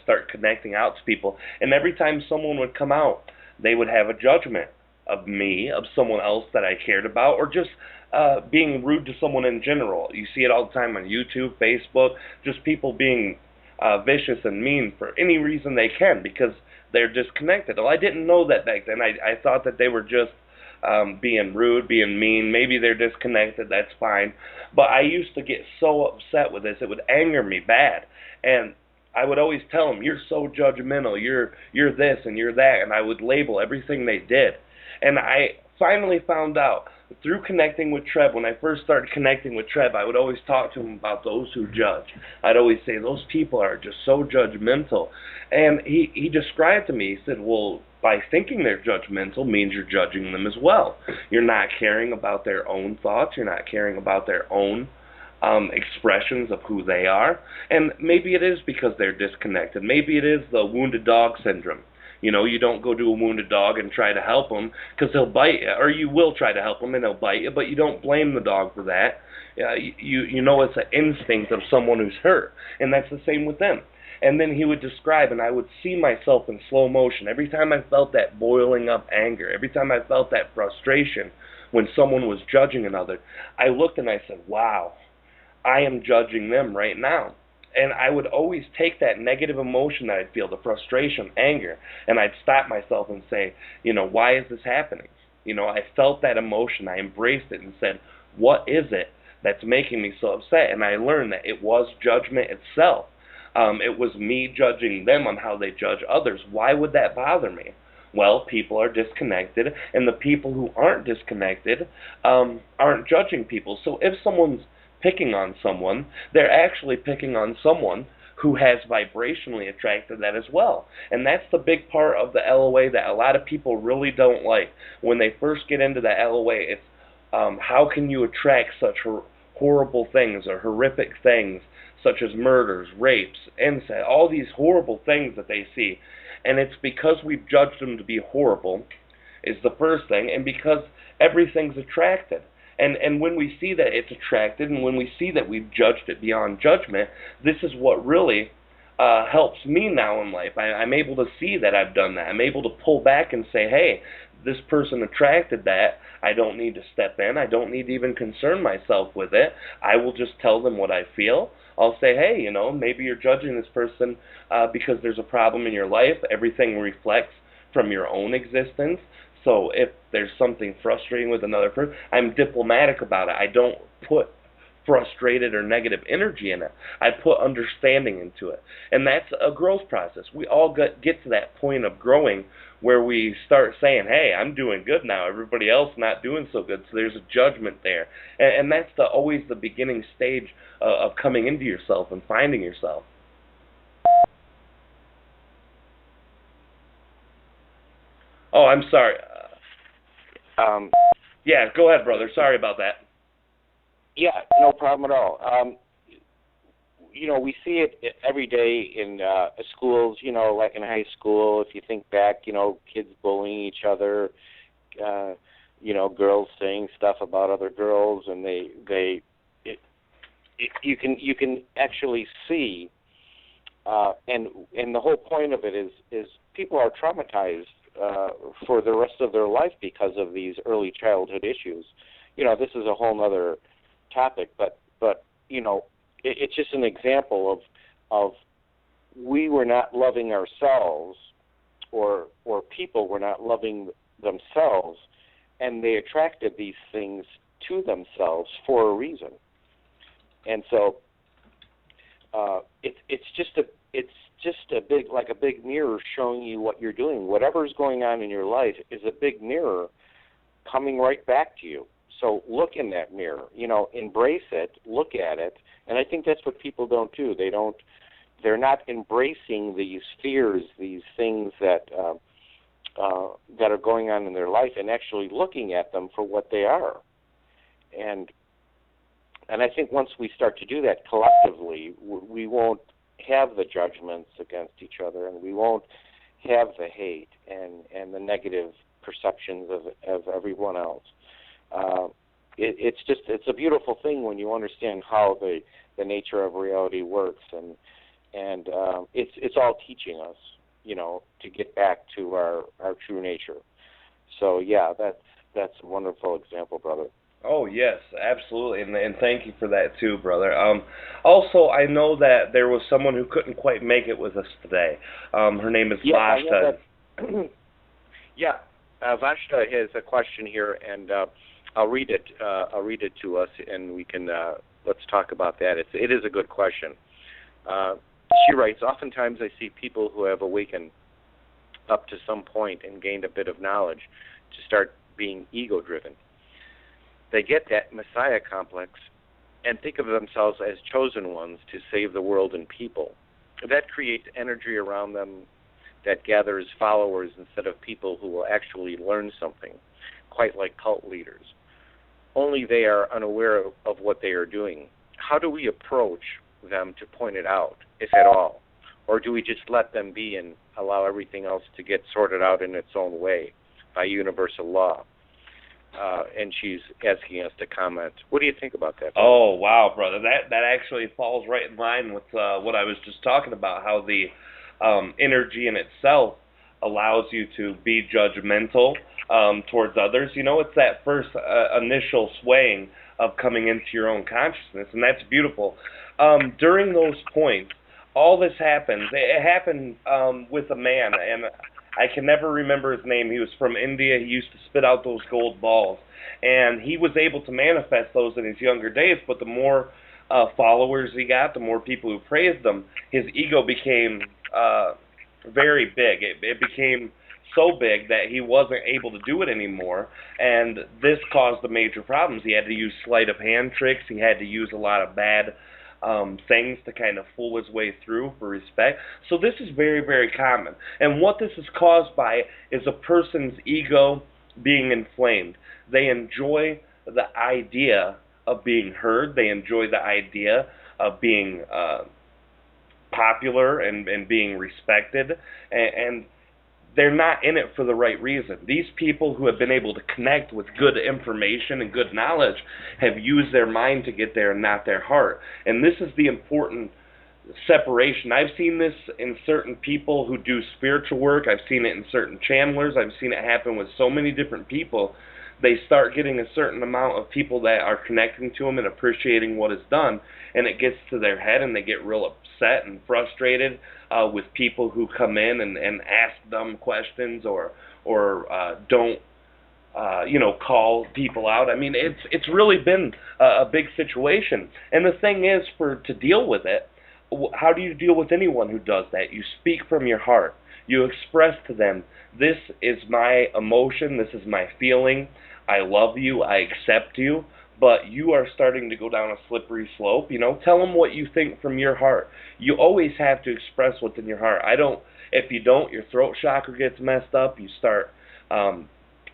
S2: start connecting out to people. And every time someone would come out, they would have a judgment of me, of someone else that I cared about, or just being rude to someone in general. You see it all the time on YouTube, Facebook, just people being vicious and mean for any reason they can because they're disconnected. Well, I didn't know that back then. I thought that they were just being rude, being mean. Maybe they're disconnected, that's fine. But I used to get so upset with this. It would anger me bad. And I would always tell them, you're so judgmental, you're this and you're that, and I would label everything they did. And I finally found out through connecting with Treb, when I first started connecting with Treb, I would always talk to him about those who judge. I'd always say, those people are just so judgmental. And he described to me, he said, well, by thinking they're judgmental means you're judging them as well. You're not caring about their own thoughts. You're not caring about their own expressions of who they are. And maybe it is because they're disconnected. Maybe it is the wounded dog syndrome. You don't go to a wounded dog and try to help him because he'll bite you, or you will try to help him and he'll bite you, but you don't blame the dog for that. You know it's an instinct of someone who's hurt, and that's the same with them. And then he would describe, and I would see myself in slow motion. Every time I felt that boiling up anger, every time I felt that frustration when someone was judging another, I looked and I said, wow, I am judging them right now. And I would always take that negative emotion that I'd feel, the frustration, anger, and I'd stop myself and say, why is this happening? I felt that emotion. I embraced it and said, what is it that's making me so upset? And I learned that it was judgment itself. It was me judging them on how they judge others. Why would that bother me? Well, people are disconnected, and the people who aren't disconnected aren't judging people. So if someone's picking on someone, they're actually picking on someone who has vibrationally attracted that as well. And that's the big part of the LOA that a lot of people really don't like. When they first get into the LOA, it's how can you attract such horrible things or horrific things such as murders, rapes, incest, all these horrible things that they see. And it's because we've judged them to be horrible is the first thing, and because everything's attracted. And when we see that it's attracted, and when we see that we've judged it beyond judgment, this is what really helps me now in life. I'm able to see that I've done that. I'm able to pull back and say, hey, this person attracted that. I don't need to step in. I don't need to even concern myself with it. I will just tell them what I feel. I'll say, hey, maybe you're judging this person because there's a problem in your life. Everything reflects from your own existence. So if there's something frustrating with another person, I'm diplomatic about it. I don't put frustrated or negative energy in it. I put understanding into it. And that's a growth process. We all get to that point of growing where we start saying, hey, I'm doing good now. Everybody else not doing so good. So there's a judgment there. And that's always the beginning stage of coming into yourself and finding yourself. Oh, I'm sorry. Yeah, go ahead, brother. Sorry about that.
S3: Yeah, no problem at all. we see it every day in schools, like in high school. If you think back, kids bullying each other, girls saying stuff about other girls, and you can actually see, and the whole point of it is people are traumatized for the rest of their life because of these early childhood issues. This is a whole other topic, but it's just an example of we were not loving ourselves, or people were not loving themselves, and they attracted these things to themselves for a reason. And so it's just a big mirror showing you what you're doing. Whatever's going on in your life is a big mirror coming right back to you. So look in that mirror, embrace it, look at it, and I think that's what people don't do. They're not embracing these fears, these things that are going on in their life, and actually looking at them for what they are. And I think once we start to do that collectively, we won't have the judgments against each other, and we won't have the hate and the negative perceptions of everyone else. It's a beautiful thing when you understand how the nature of reality works, and it's all teaching us, to get back to our true nature. So yeah, that's a wonderful example, brother.
S2: Oh yes, absolutely, and thank you for that too, brother. Also, I know that there was someone who couldn't quite make it with us today. Her name is Vashta.
S3: Yeah, Vashta has a question here, and I'll read it. I'll read it to us, and we can let's talk about that. It is a good question. She writes, oftentimes I see people who have awakened up to some point and gained a bit of knowledge to start being ego-driven. They get that Messiah complex and think of themselves as chosen ones to save the world and people. That creates energy around them that gathers followers instead of people who will actually learn something, quite like cult leaders. Only they are unaware of what they are doing. How do we approach them to point it out, if at all? Or do we just let them be and allow everything else to get sorted out in its own way by universal law? And she's asking us to comment. What do you think about that, brother?
S2: Oh, wow, brother. That actually falls right in line with what I was just talking about, how the energy in itself allows you to be judgmental towards others. It's that first initial swaying of coming into your own consciousness, and that's beautiful. During those points, all this happens. It happened with a man, and I can never remember his name. He was from India. He used to spit out those gold balls, and he was able to manifest those in his younger days, but the more followers he got, the more people who praised him, his ego became very big. It became so big that he wasn't able to do it anymore, and this caused the major problems. He had to use sleight of hand tricks. He had to use a lot of bad things to kind of fool his way through for respect. So this is very, very common. And what this is caused by is a person's ego being inflamed. They enjoy the idea of being heard. They enjoy the idea of being popular and being respected. And they're not in it for the right reason. These people who have been able to connect with good information and good knowledge have used their mind to get there and not their heart. And this is the important separation. I've seen this in certain people who do spiritual work. I've seen it in certain channelers. I've seen it happen with so many different people. They start getting a certain amount of people that are connecting to them and appreciating what is done, and it gets to their head, and they get real upset and frustrated with people who come in and ask dumb questions or don't call people out. I mean, it's really been a big situation. And the thing is, to deal with it, how do you deal with anyone who does that? You speak from your heart. You express to them, this is my emotion, this is my feeling, I love you, I accept you, but you are starting to go down a slippery slope. Tell them what you think from your heart. You always have to express what's in your heart. If you don't, your throat chakra gets messed up. You start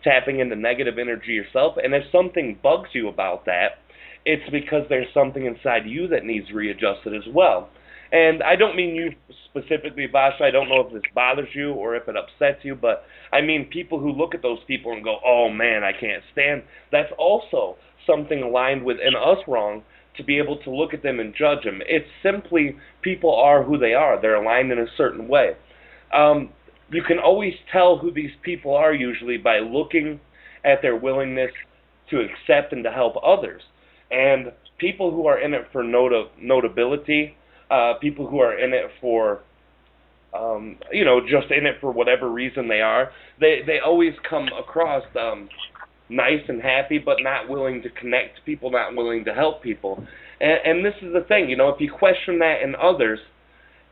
S2: tapping into negative energy yourself. And if something bugs you about that, it's because there's something inside you that needs readjusted as well. And I don't mean you specifically, Basha. I don't know if this bothers you or if it upsets you, but I mean people who look at those people and go, oh man, I can't stand. That's also something aligned with in us wrong to be able to look at them and judge them. It's simply people are who they are. They're aligned in a certain way. You can always tell who these people are usually by looking at their willingness to accept and to help others. And people who are in it for notability, people who are in it for, just in it for whatever reason they are, they always come across nice and happy, but not willing to connect to people, not willing to help people. And this is the thing, if you question that in others,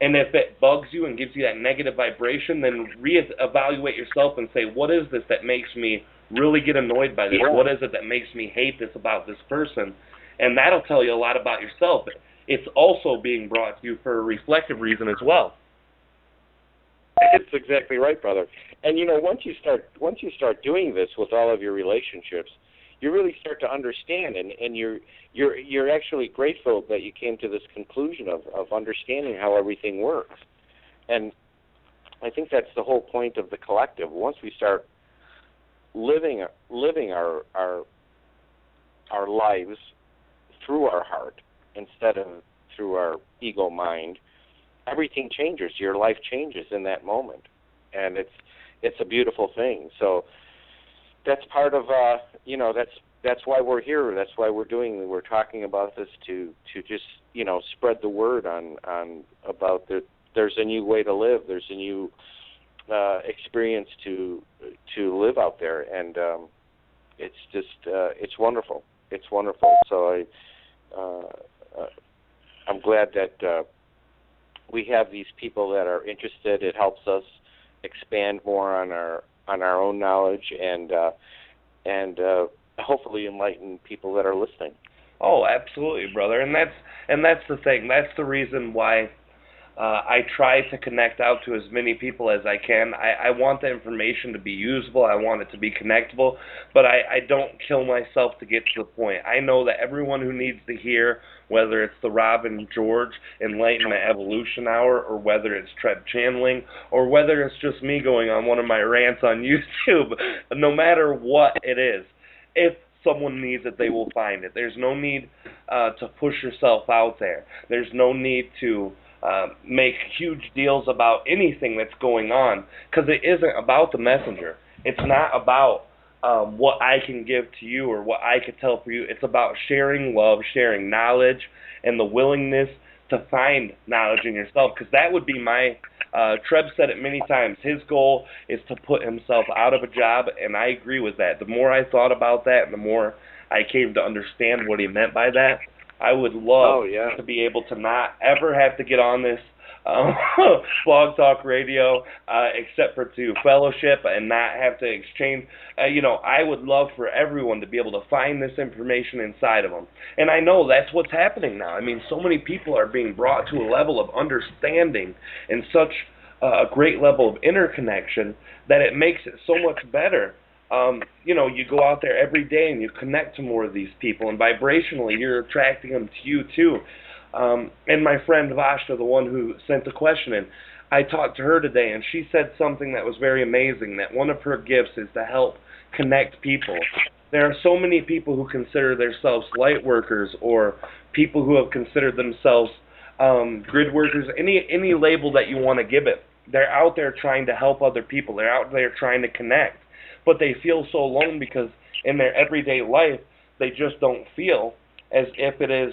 S2: and if it bugs you and gives you that negative vibration, then reevaluate yourself and say, what is this that makes me really get annoyed by this?
S3: Yeah.
S2: What is it that makes me hate this about this person? And that'll tell you a lot about yourself. It's also being brought to you for a reflective reason as well.
S3: It's exactly right, brother. And once you start doing this with all of your relationships, you really start to understand, and you're actually grateful that you came to this conclusion of understanding how everything works. And I think that's the whole point of the collective. Once we start living our lives through our heart instead of through our ego mind, everything changes. Your life changes in that moment, and it's a beautiful thing. So that's part of that's why we're here. That's why we're talking about this to just spread the word on about there's a new way to live. There's a new experience to live out there, and it's just it's wonderful. It's wonderful. So I'm glad that we have these people that are interested. It helps us expand more on our own knowledge and hopefully enlighten people that are listening.
S2: Oh, absolutely, brother. And that's the thing. That's the reason why I try to connect out to as many people as I can. I want the information to be usable. I want it to be connectable, but I don't kill myself to get to the point. I know that everyone who needs to hear, whether it's the Rob and George Enlightenment Evolution Hour, or whether it's Treb Channeling, or whether it's just me going on one of my rants on YouTube, no matter what it is, if someone needs it, they will find it. There's no need to push yourself out there. There's no need to make huge deals about anything that's going on, because it isn't about the messenger. It's not about what I can give to you or what I could tell for you. It's about sharing love, sharing knowledge, and the willingness to find knowledge in yourself, because that would be my Treb said it many times. His goal is to put himself out of a job, and I agree with that. The more I thought about that and the more I came to understand what he meant by that, I would love to be able to not ever have to get on this blog talk radio except for to fellowship and not have to exchange. I would love for everyone to be able to find this information inside of them. And I know that's what's happening now. I mean, so many people are being brought to a level of understanding and such a great level of interconnection that it makes it so much better. You go out there every day and you connect to more of these people, and vibrationally you're attracting them to you too. And my friend Vashta, the one who sent the question in, I talked to her today, and she said something that was very amazing, that one of her gifts is to help connect people. There are so many people who consider themselves light workers, or people who have considered themselves grid workers, any label that you want to give it. They're out there trying to help other people. They're out there trying to connect. But they feel so alone because in their everyday life, they just don't feel as if it is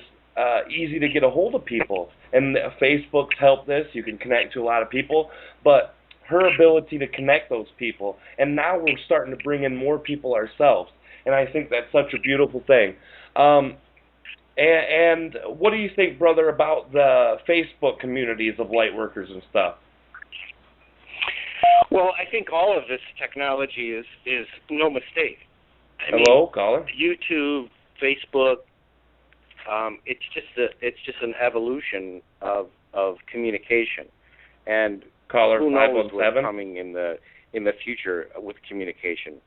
S2: easy to get a hold of people. And Facebook's helped this. You can connect to a lot of people. But her ability to connect those people, and now we're starting to bring in more people ourselves. And I think that's such a beautiful thing. And what do you think, brother, about the Facebook communities of light workers and stuff?
S3: Well, I think all of this technology is no mistake.
S2: Hello, caller.
S3: YouTube, Facebook, it's just an evolution of communication, and
S2: caller
S3: who knows
S2: 517
S3: what's coming in the future with communication.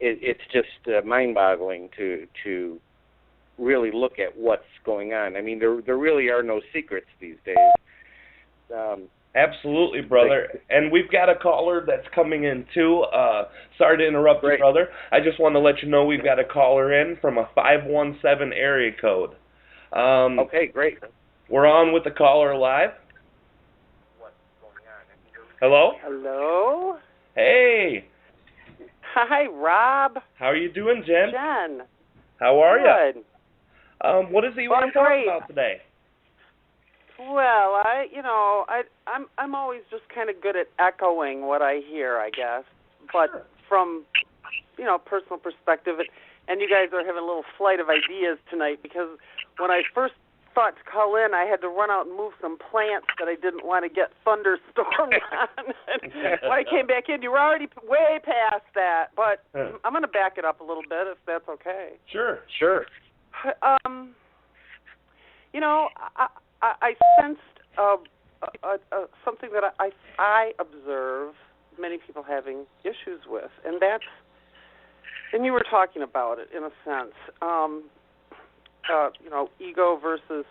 S3: it's just mind-boggling to really look at what's going on. I mean, there really are no secrets these days.
S2: Absolutely, brother. And we've got a caller that's coming in too. Sorry to interrupt you, brother. I just want to let you know we've got a caller in from a 517 area code.
S3: Okay, great.
S2: We're on with the caller live. Hello?
S1: Hello?
S2: Hey.
S1: Hi, Rob.
S2: How are you doing, Jen?
S1: Jen.
S2: How are you?
S1: Good.
S2: What is it you want to talk about today?
S1: Well, I'm always just kind of good at echoing what I hear, I guess. But from, personal perspective, and you guys are having a little flight of ideas tonight, because when I first thought to call in, I had to run out and move some plants that I didn't want to get thunderstormed on. And when I came back in, you were already way past that. But I'm going to back it up a little bit, if that's okay.
S2: Sure.
S1: I sensed something that I observe many people having issues with, and you were talking about it in a sense, ego versus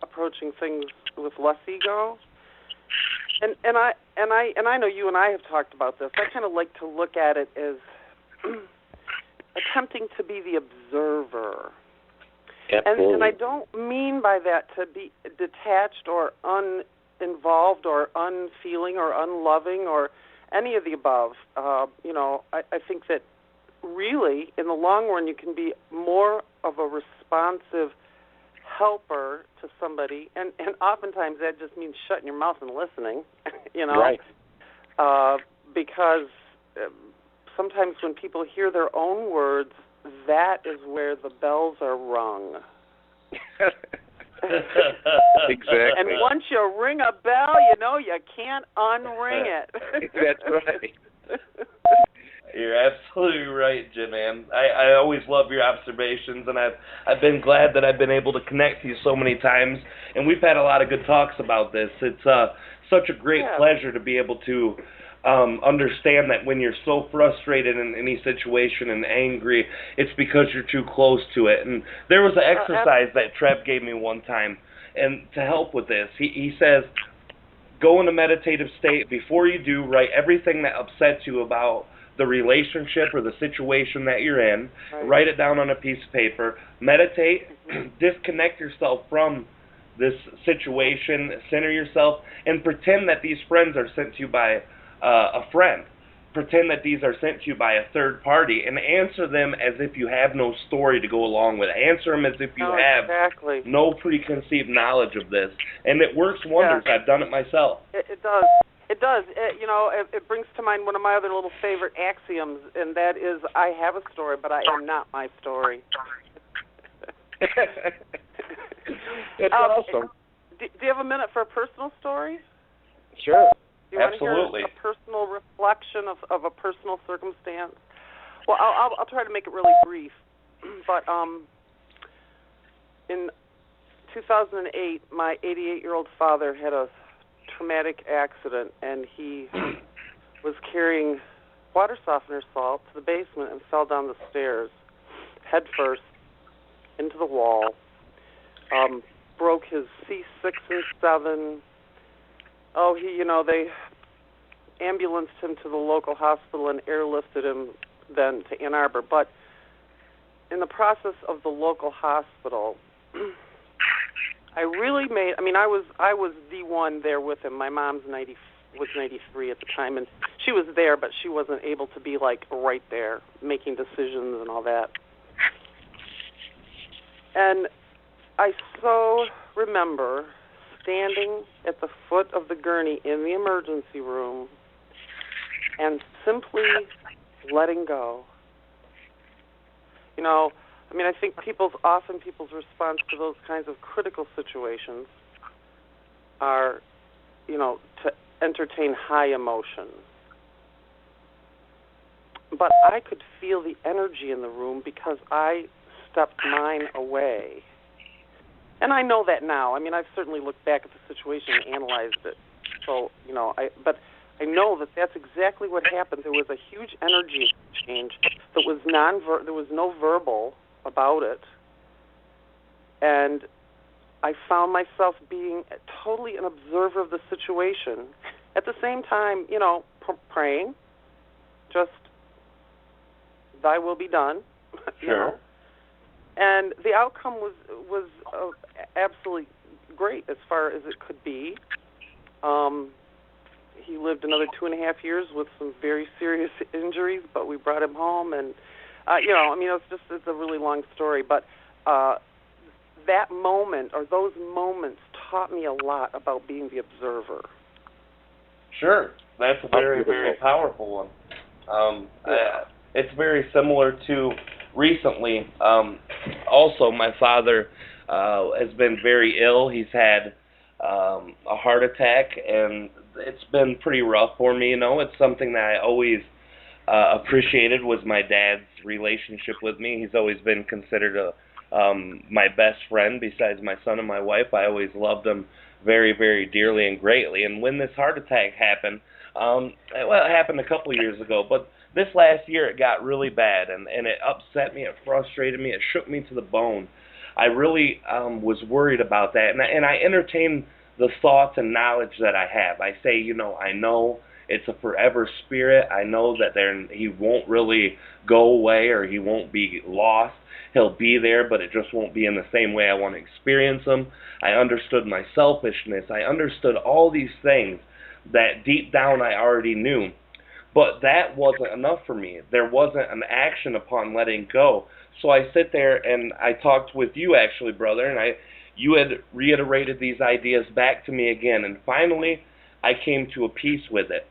S1: approaching things with less ego, and I know you and I have talked about this. I kind of like to look at it as attempting to be the observer.
S3: Absolutely.
S1: And I don't mean by that to be detached or uninvolved or unfeeling or unloving or any of the above. I think that really, in the long run, you can be more of a responsive helper to somebody, and oftentimes that just means shutting your mouth and listening,
S3: Right.
S1: Because sometimes when people hear their own words, that is where the bells are rung.
S3: Exactly.
S1: And once you ring a bell, you can't unring it.
S3: That's right.
S2: You're absolutely right, Jen Ann. I always love your observations, and I've been glad that I've been able to connect to you so many times, and we've had a lot of good talks about this. It's such a great pleasure to be able to understand that when you're so frustrated in any situation and angry, it's because you're too close to it. And there was an exercise that Treb gave me one time, and to help with this, he says, go in a meditative state. Before you do, write everything that upsets you about the relationship or the situation that you're in.
S1: Right.
S2: Write it down on a piece of paper. Meditate. Disconnect yourself from this situation. Center yourself, and pretend that these friends are sent to you by a friend. Pretend that these are sent to you by a third party, and answer them as if you have no story to go along with it. Answer them as if you have no preconceived knowledge of this, and it works wonders. I've done it myself.
S1: It does. It does. It brings to mind one of my other little favorite axioms, and that is, I have a story, but I am not my story.
S3: That's awesome.
S1: Do you have a minute for a personal story?
S3: Sure.
S1: Do you
S2: Absolutely.
S1: want to hear a personal reflection of a personal circumstance? Well, I'll try to make it really brief. But in 2008, my 88-year-old father had a traumatic accident, and he was carrying water softener salt to the basement and fell down the stairs head first into the wall. Broke his C6 and 7. They ambulanced him to the local hospital and airlifted him then to Ann Arbor. But in the process of the local hospital, I was the one there with him. My mom's was 93 at the time, and she was there, but she wasn't able to be right there making decisions and all that. And I so remember standing at the foot of the gurney in the emergency room and simply letting go. I think people's response to those kinds of critical situations are, to entertain high emotion. But I could feel the energy in the room because I stepped mine away. And I know that now. I've certainly looked back at the situation and analyzed it. So, but I know that that's exactly what happened. There was a huge energy exchange that was there was no verbal about it. And I found myself being totally an observer of the situation. At the same time, praying, just thy will be done.
S2: Sure.
S1: And the outcome was absolutely great as far as it could be. He lived another 2.5 years with some very serious injuries, but we brought him home, and it's a really long story, but that moment or those moments taught me a lot about being the observer.
S2: Sure, that's a very, very powerful one. It's very similar to recently. Also, my father has been very ill. He's had a heart attack, and it's been pretty rough for me. It's something that I always appreciated was my dad's relationship with me. He's always been considered my best friend besides my son and my wife. I always loved him very, very dearly and greatly. And when this heart attack happened, it happened a couple of years ago, but this last year it got really bad, and it upset me, it frustrated me, it shook me to the bone. I really was worried about that, and I entertain the thoughts and knowledge that I have. I say, I know it's a forever spirit. I know that he won't really go away, or he won't be lost. He'll be there, but it just won't be in the same way I want to experience him. I understood my selfishness. I understood all these things that deep down I already knew. But that wasn't enough for me. There wasn't an action upon letting go. So I sit there and I talked with you, actually, brother, and you had reiterated these ideas back to me again, and finally I came to a peace with it.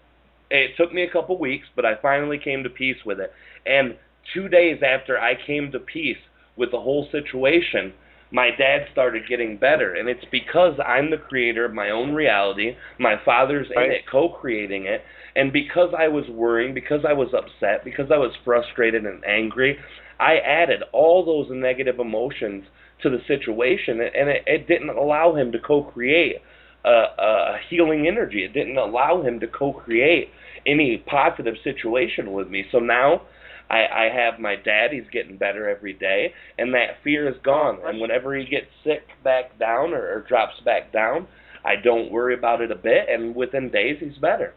S2: It took me a couple weeks, but I finally came to peace with it. And 2 days after I came to peace with the whole situation, my dad started getting better, and it's because I'm the creator of my own reality. My father's in it, co-creating it, and because I was worrying, because I was upset, because I was frustrated and angry, I added all those negative emotions to the situation, and it didn't allow him to co-create a healing energy. It didn't allow him to co-create any positive situation with me. So now I have my dad. He's getting better every day, and that fear is gone. And whenever he gets sick back down or drops back down, I don't worry about it a bit, and within days he's better.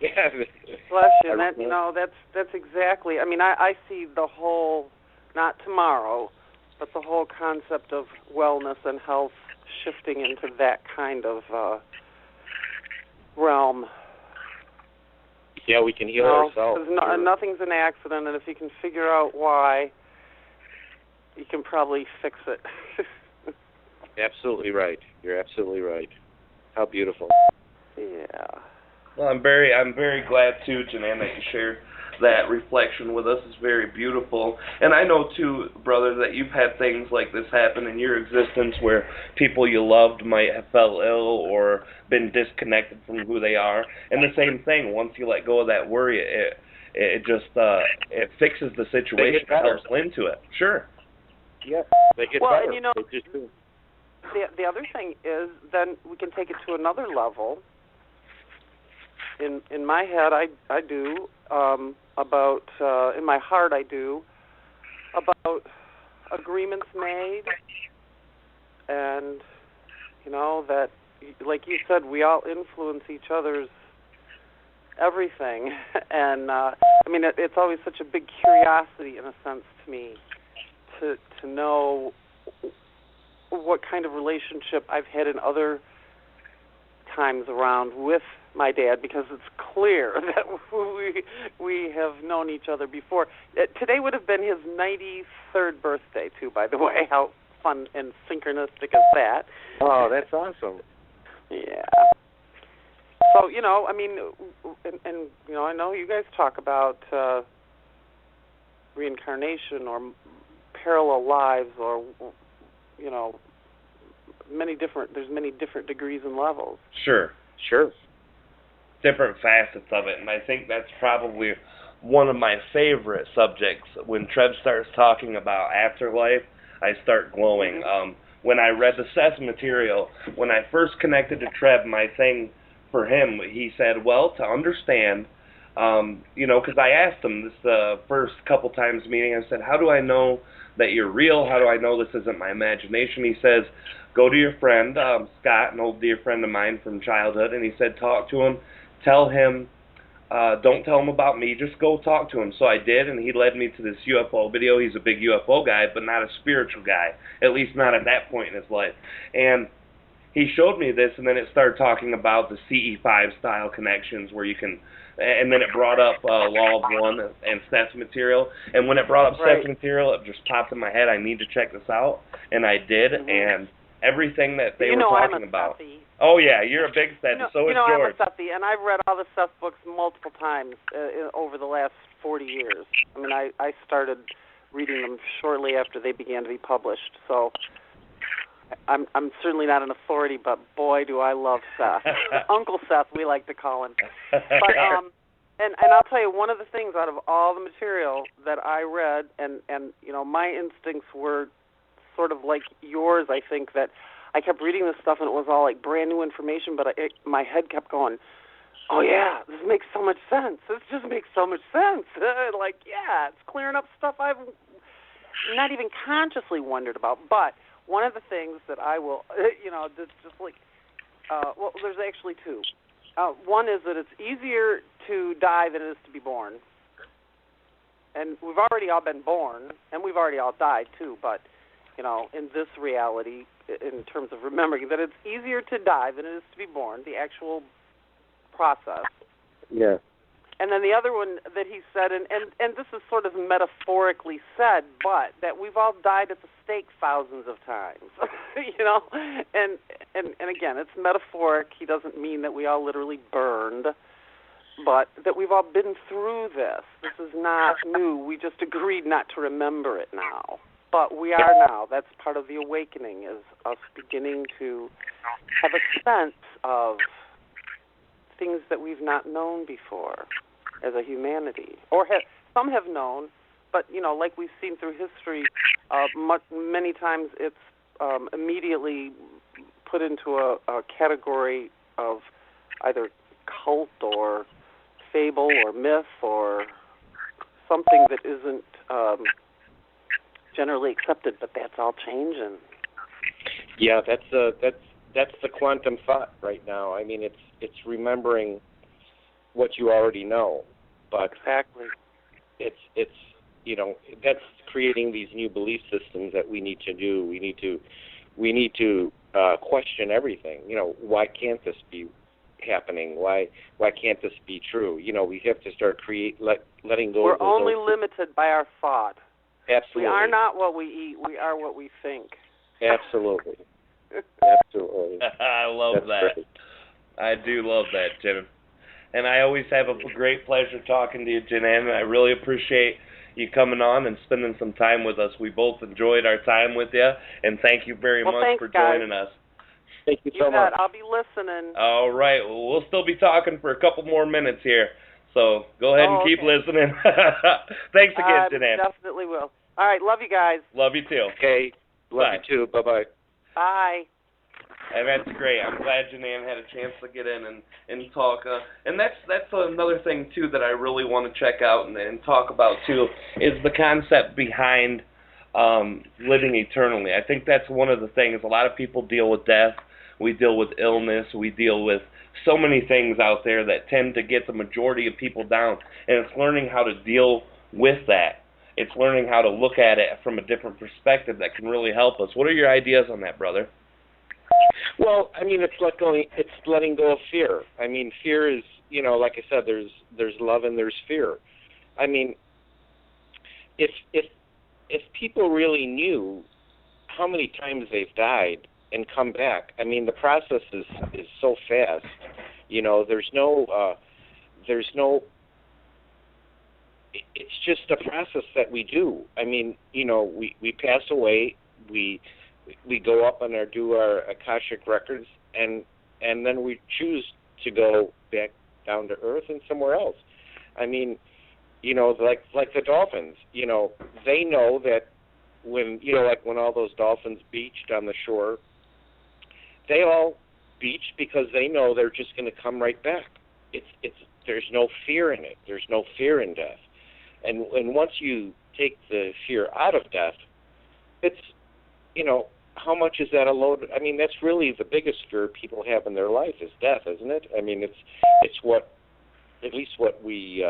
S3: Yeah.
S1: Bless you. That's exactly. I mean, I see the whole, not tomorrow, but the whole concept of wellness and health shifting into that kind of realm.
S3: Yeah, we can heal ourselves.
S1: Nothing's an accident, and if you can figure out why, you can probably fix it.
S3: Absolutely right. You're absolutely right. How beautiful.
S1: Yeah.
S2: Well, I'm very glad too, Janan, that you shared that reflection with us. It's very beautiful. And I know too, brother, that you've had things like this happen in your existence where people you loved might have fell ill or been disconnected from who they are. And the same thing, once you let go of that worry, it just it fixes the situation, helps into it. Sure.
S3: Yeah, they get better.
S1: And the other thing is, then we can take it to another level. In my head, I do about in my heart, I do about agreements made, and that, like you said, we all influence each other's everything, and I mean it's always such a big curiosity in a sense to me to know what kind of relationship I've had in other times around with my dad, because it's clear that we have known each other before. Today would have been his 93rd birthday, too, by the way. How fun and synchronistic is that?
S3: Oh, that's awesome.
S1: Yeah. So, I mean, and I know you guys talk about reincarnation or parallel lives, or, there's many different degrees and levels.
S2: Sure. Different facets of it, and I think that's probably one of my favorite subjects. When Treb starts talking about afterlife, I start glowing. When I read the Seth material, when I first connected to Treb, my thing for him, he said, well, to understand, because I asked him this first couple times meeting, I said, how do I know that you're real? How do I know this isn't my imagination? He says, go to your friend, Scott, an old dear friend of mine from childhood, and he said, talk to him, tell him, don't tell him about me, just go talk to him. So I did, and he led me to this UFO video. He's a big UFO guy, but not a spiritual guy, at least not at that point in his life. And he showed me this, and then it started talking about the CE5 style connections where you can, and then it brought up Law of One and Seth's material. And when it brought up Seth's material, it just popped in my head, I need to check this out. And I did, and everything that they were talking about.
S1: Sethy.
S2: Oh, yeah, you're a big Seth. So is George.
S1: I'm a Sethy, and I've read all the Seth books multiple times over the last 40 years. I mean, I started reading them shortly after they began to be published. So I'm certainly not an authority, but boy, do I love Seth. Uncle Seth, we like to call him. But and I'll tell you, one of the things out of all the material that I read, and my instincts were sort of like yours, I think, that I kept reading this stuff and it was all like brand new information, but my head kept going, oh yeah, this makes so much sense. This just makes so much sense. Like, yeah, it's clearing up stuff I've not even consciously wondered about. But one of the things that I will, just like, well, there's actually two. One is that it's easier to die than it is to be born. And we've already all been born, and we've already all died too, but in this reality, in terms of remembering that it's easier to die than it is to be born, the actual process.
S3: Yeah.
S1: And then the other one that he said, and this is sort of metaphorically said, but that we've all died at the stake thousands of times, and again, it's metaphoric. He doesn't mean that we all literally burned, but that we've all been through this. This is not new. We just agreed not to remember it now. But we are now. That's part of the awakening, is us beginning to have a sense of things that we've not known before as a humanity. Or some have known, but, like we've seen through history, many times it's immediately put into a category of either cult or fable or myth or something that isn't generally accepted, but that's all changing.
S3: Yeah, that's the quantum thought right now. I mean, it's remembering what you already know, but
S1: exactly,
S3: it's that's creating these new belief systems that we need to do. We need to question everything. Why can't this be happening? Why can't this be true? We have to start letting go.
S1: We're only limited by our thought.
S3: Absolutely.
S1: We are not what we eat. We are what we think.
S3: Absolutely. Absolutely.
S2: I love
S3: That's
S2: that.
S3: great.
S2: I do love that, Jim. And I always have a great pleasure talking to you, Janan, and I really appreciate you coming on and spending some time with us. We both enjoyed our time with you, and thank you very much
S1: thanks,
S2: for
S1: guys.
S2: joining us.
S3: Thank you so much.
S1: I'll be listening.
S2: All right. Well, we'll still be talking for a couple more minutes here. So go ahead and keep listening. Thanks again, Janan.
S1: Definitely will. All right. Love you guys.
S2: Love you too.
S3: Okay. Love you too. Bye-bye.
S1: Bye.
S2: And that's great. I'm glad Janan had a chance to get in and talk. And that's another thing, too, that I really want to check out and talk about, too, is the concept behind living eternally. I think that's one of the things. A lot of people deal with death. We deal with illness. We deal with so many things out there that tend to get the majority of people down. And it's learning how to deal with that. It's learning how to look at it from a different perspective that can really help us. What are your ideas on that, brother?
S3: Well, I mean, it's letting go of fear. I mean, fear is, like I said, there's love and there's fear. I mean, if people really knew how many times they've died and come back, I mean, the process is so fast. There's no. It's just a process that we do. I mean, we pass away, we go up and do our Akashic records, and then we choose to go back down to earth and somewhere else. I mean, like the dolphins, they know that when all those dolphins beached on the shore, they all speech because they know they're just going to come right back. There's no fear in it. There's no fear in death. And once you take the fear out of death, it's, how much is that a load? I mean, that's really the biggest fear people have in their life is death, isn't it? I mean, it's what, at least what we,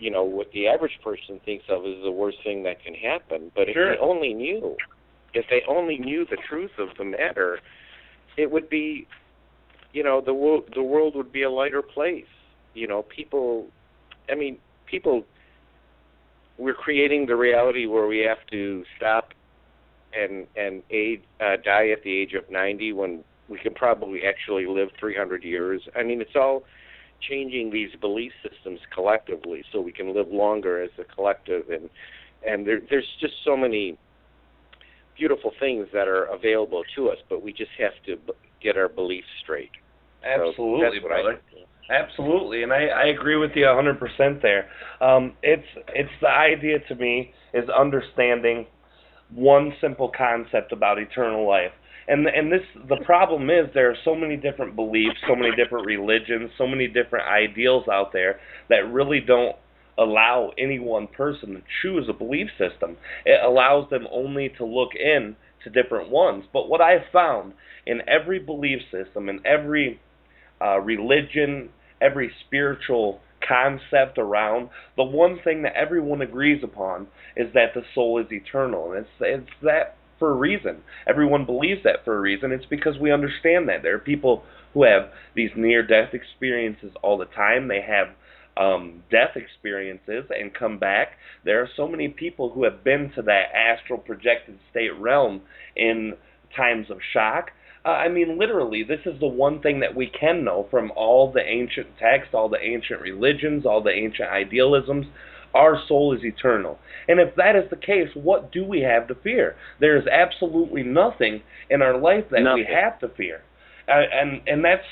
S3: what the average person thinks of as the worst thing that can happen. But
S2: Sure.
S3: if they only knew the truth of the matter, it would be, the world would be a lighter place. People, we're creating the reality where we have to stop and die at the age of 90 when we can probably actually live 300 years. I mean, it's all changing these belief systems collectively so we can live longer as a collective, and there's just so many beautiful things that are available to us, but we just have to get our beliefs straight.
S2: Absolutely,
S3: so
S2: brother. Absolutely, and I agree with you 100% there. It's the idea to me is understanding one simple concept about eternal life. And the problem is there are so many different beliefs, so many different religions, so many different ideals out there that really don't allow any one person to choose a belief system. It allows them only to look in to different ones. But what I've found in every belief system, in every religion, every spiritual concept around, the one thing that everyone agrees upon is that the soul is eternal. And it's that for a reason. Everyone believes that for a reason. It's because we understand that. There are people who have these near-death experiences all the time. They have death experiences and come back. There are so many people who have been to that astral projected state realm in times of shock. Literally, this is the one thing that we can know from all the ancient texts, all the ancient religions, all the ancient idealisms. Our soul is eternal. And if that is the case, what do we have to fear? There is absolutely nothing in our life that we have to fear. And that's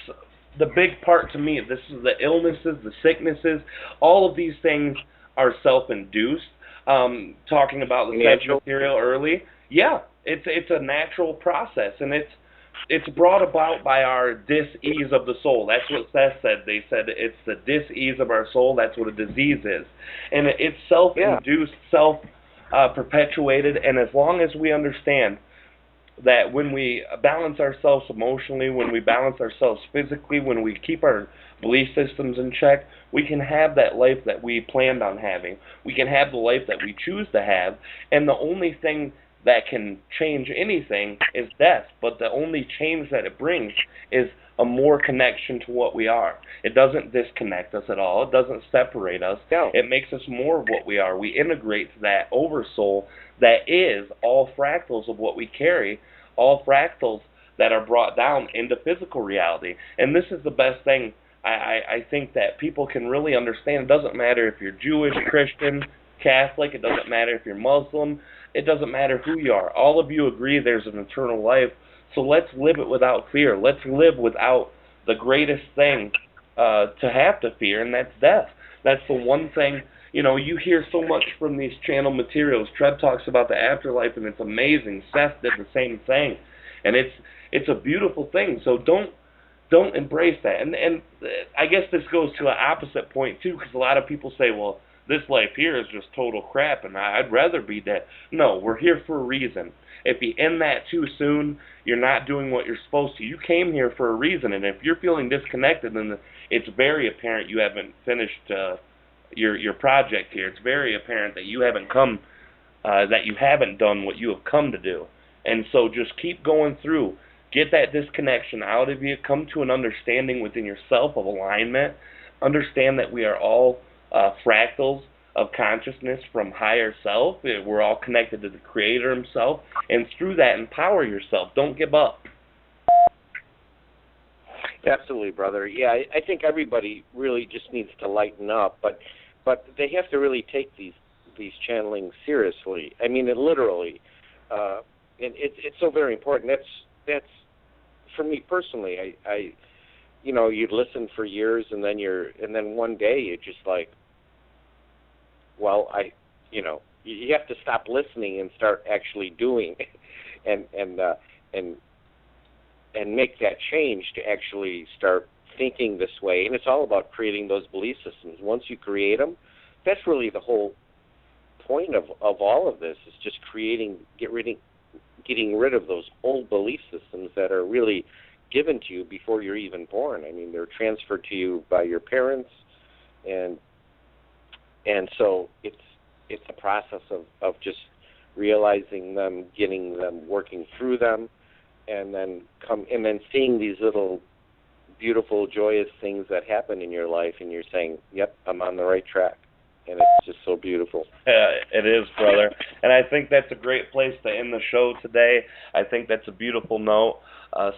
S2: the big part to me. This is the illnesses, the sicknesses, all of these things are self-induced. Talking about the sex material early, yeah, it's a natural process, and it's brought about by our dis-ease of the soul. That's what Seth said. They said it's the dis-ease of our soul. That's what a disease is. And it's self-induced, self-perpetuated, and as long as we understand that when we balance ourselves emotionally, when we balance ourselves physically, when we keep our belief systems in check, we can have that life that we planned on having. We can have the life that we choose to have, and the only thing that can change anything is death, but the only change that it brings is a more connection to what we are. It doesn't disconnect us at all. It doesn't separate us.
S3: No.
S2: It makes us more of what we are. We integrate that oversoul that is all fractals of what we carry, all fractals that are brought down into physical reality. And this is the best thing I think that people can really understand. It doesn't matter if you're Jewish, Christian, Catholic. It doesn't matter if you're Muslim. It doesn't matter who you are. All of you agree there's an eternal life. So let's live it without fear. Let's live without the greatest thing to have to fear, and that's death. That's the one thing. You hear so much from these channel materials. Treb talks about the afterlife, and it's amazing. Seth did the same thing, and it's a beautiful thing. So don't embrace that. And I guess this goes to an opposite point too, because a lot of people say, well, this life here is just total crap, and I'd rather be dead. No, we're here for a reason. If you end that too soon, you're not doing what you're supposed to. You came here for a reason, and if you're feeling disconnected, then it's very apparent you haven't finished your project here. It's very apparent that you haven't done what you have come to do. And so just keep going through. Get that disconnection out of you. Come to an understanding within yourself of alignment. Understand that we are all fractals of consciousness from higher self. We're all connected to the Creator himself, and through that, empower yourself. Don't give up.
S3: Absolutely, brother. Yeah, I think everybody really just needs to lighten up, but they have to really take these channelings seriously. I mean, it literally, and it's so very important. That's for me personally. I you'd listen for years, and then one day you're just like, well, you have to stop listening and start actually doing, and make that change to actually start thinking this way. And it's all about creating those belief systems. Once you create them, that's really the whole point of all of this, is just getting rid of those old belief systems that are really given to you before you're even born. I mean, they're transferred to you by your parents, and so it's a process of just realizing them, getting them, working through them, and then seeing these little beautiful, joyous things that happen in your life, and you're saying, "Yep, I'm on the right track." And it's just so beautiful.
S2: It is, brother. And I think that's a great place to end the show today. I think that's a beautiful note.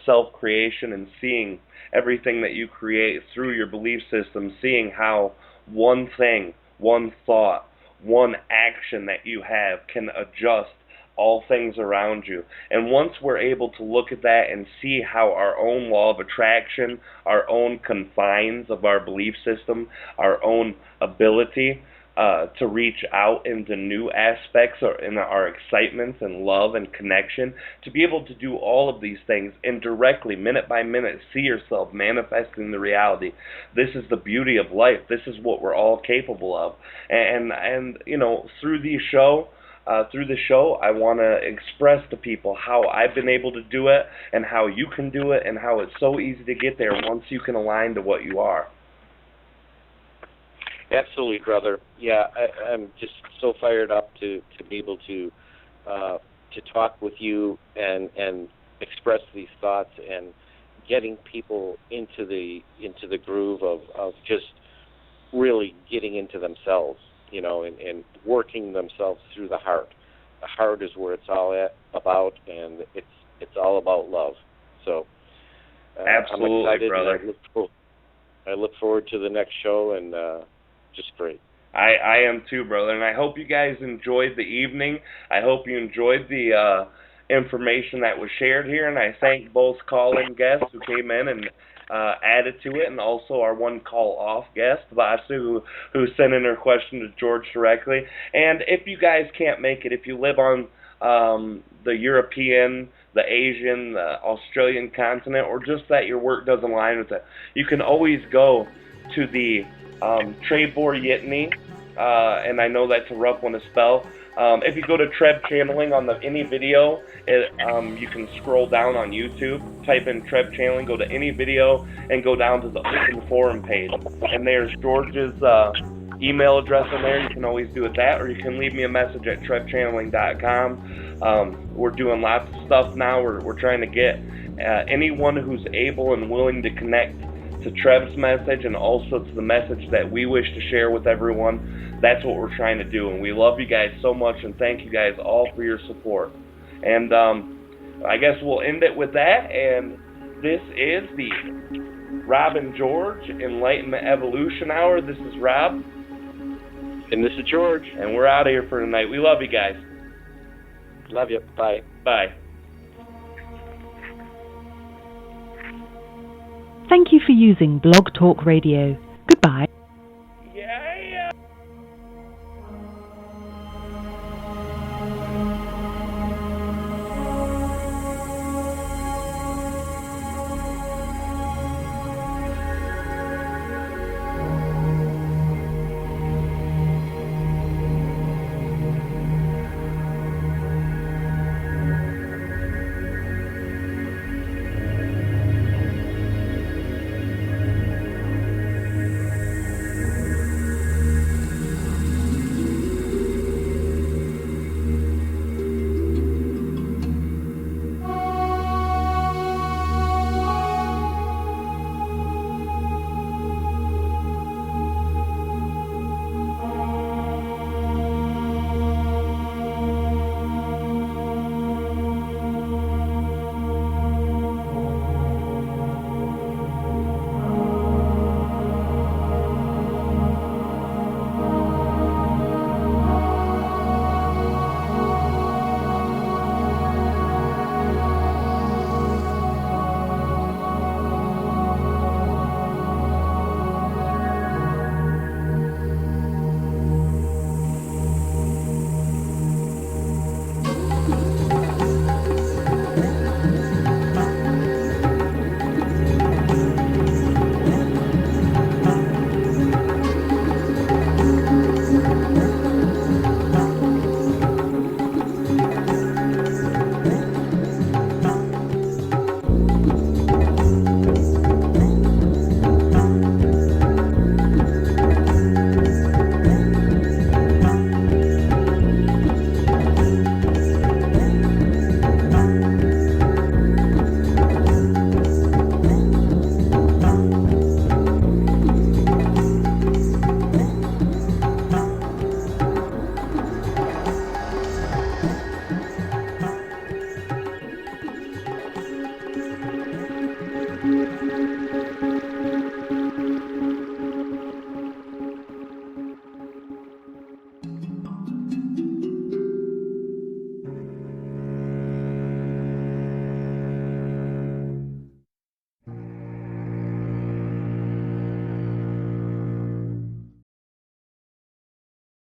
S2: Self-creation and seeing everything that you create through your belief system, seeing how one thing, one thought, one action that you have can adjust all things around you. And once we're able to look at that and see how our own law of attraction, our own confines of our belief system, our own ability to reach out into new aspects or in our excitements and love and connection, to be able to do all of these things and directly, minute by minute, see yourself manifesting the reality. This is the beauty of life. This is what we're all capable of. And you know, through the show, I want to express to people how I've been able to do it and how you can do it and how it's so easy to get there once you can align to what you are.
S3: Absolutely, brother. Yeah, I'm just so fired up to be able to talk with you and express these thoughts and getting people into the groove of just really getting into themselves, you know, and working themselves through the heart. The heart is where it's all about, and it's all about love. So
S2: absolutely,
S3: I'm excited,
S2: brother.
S3: And I look forward to the next show, and just great.
S2: I am too, brother, and I hope you guys enjoyed the evening. I hope you enjoyed the information that was shared here, and I thank both call-in guests who came in and added to it, and also our one call-off guest, Vasu, who sent in her question to George directly. And if you guys can't make it, if you live on the European, the Asian, the Australian continent, or just that your work doesn't align with it, you can always go to the Treb yit-ne, and I know that's a rough one to spell. If you go to Treb Channeling on any video, you can scroll down on YouTube, type in Treb Channeling, go to any video, and go down to the Open Forum page. And there's George's email address in there. You can always do it that, or you can leave me a message at trebchanneling.com. We're doing lots of stuff now. We're trying to get anyone who's able and willing to connect to Treb's message and also to the message that we wish to share with everyone. That's what we're trying to do, and we love you guys so much, and thank you guys all for your support. And I guess we'll end it with that, and this is the Rob and George Enlightenment Evolution Hour. This is Rob.
S3: And this is George.
S2: And we're out of here for tonight. We love you guys.
S3: Love you. Bye.
S2: Bye.
S5: Thank you for using Blog Talk Radio. Goodbye.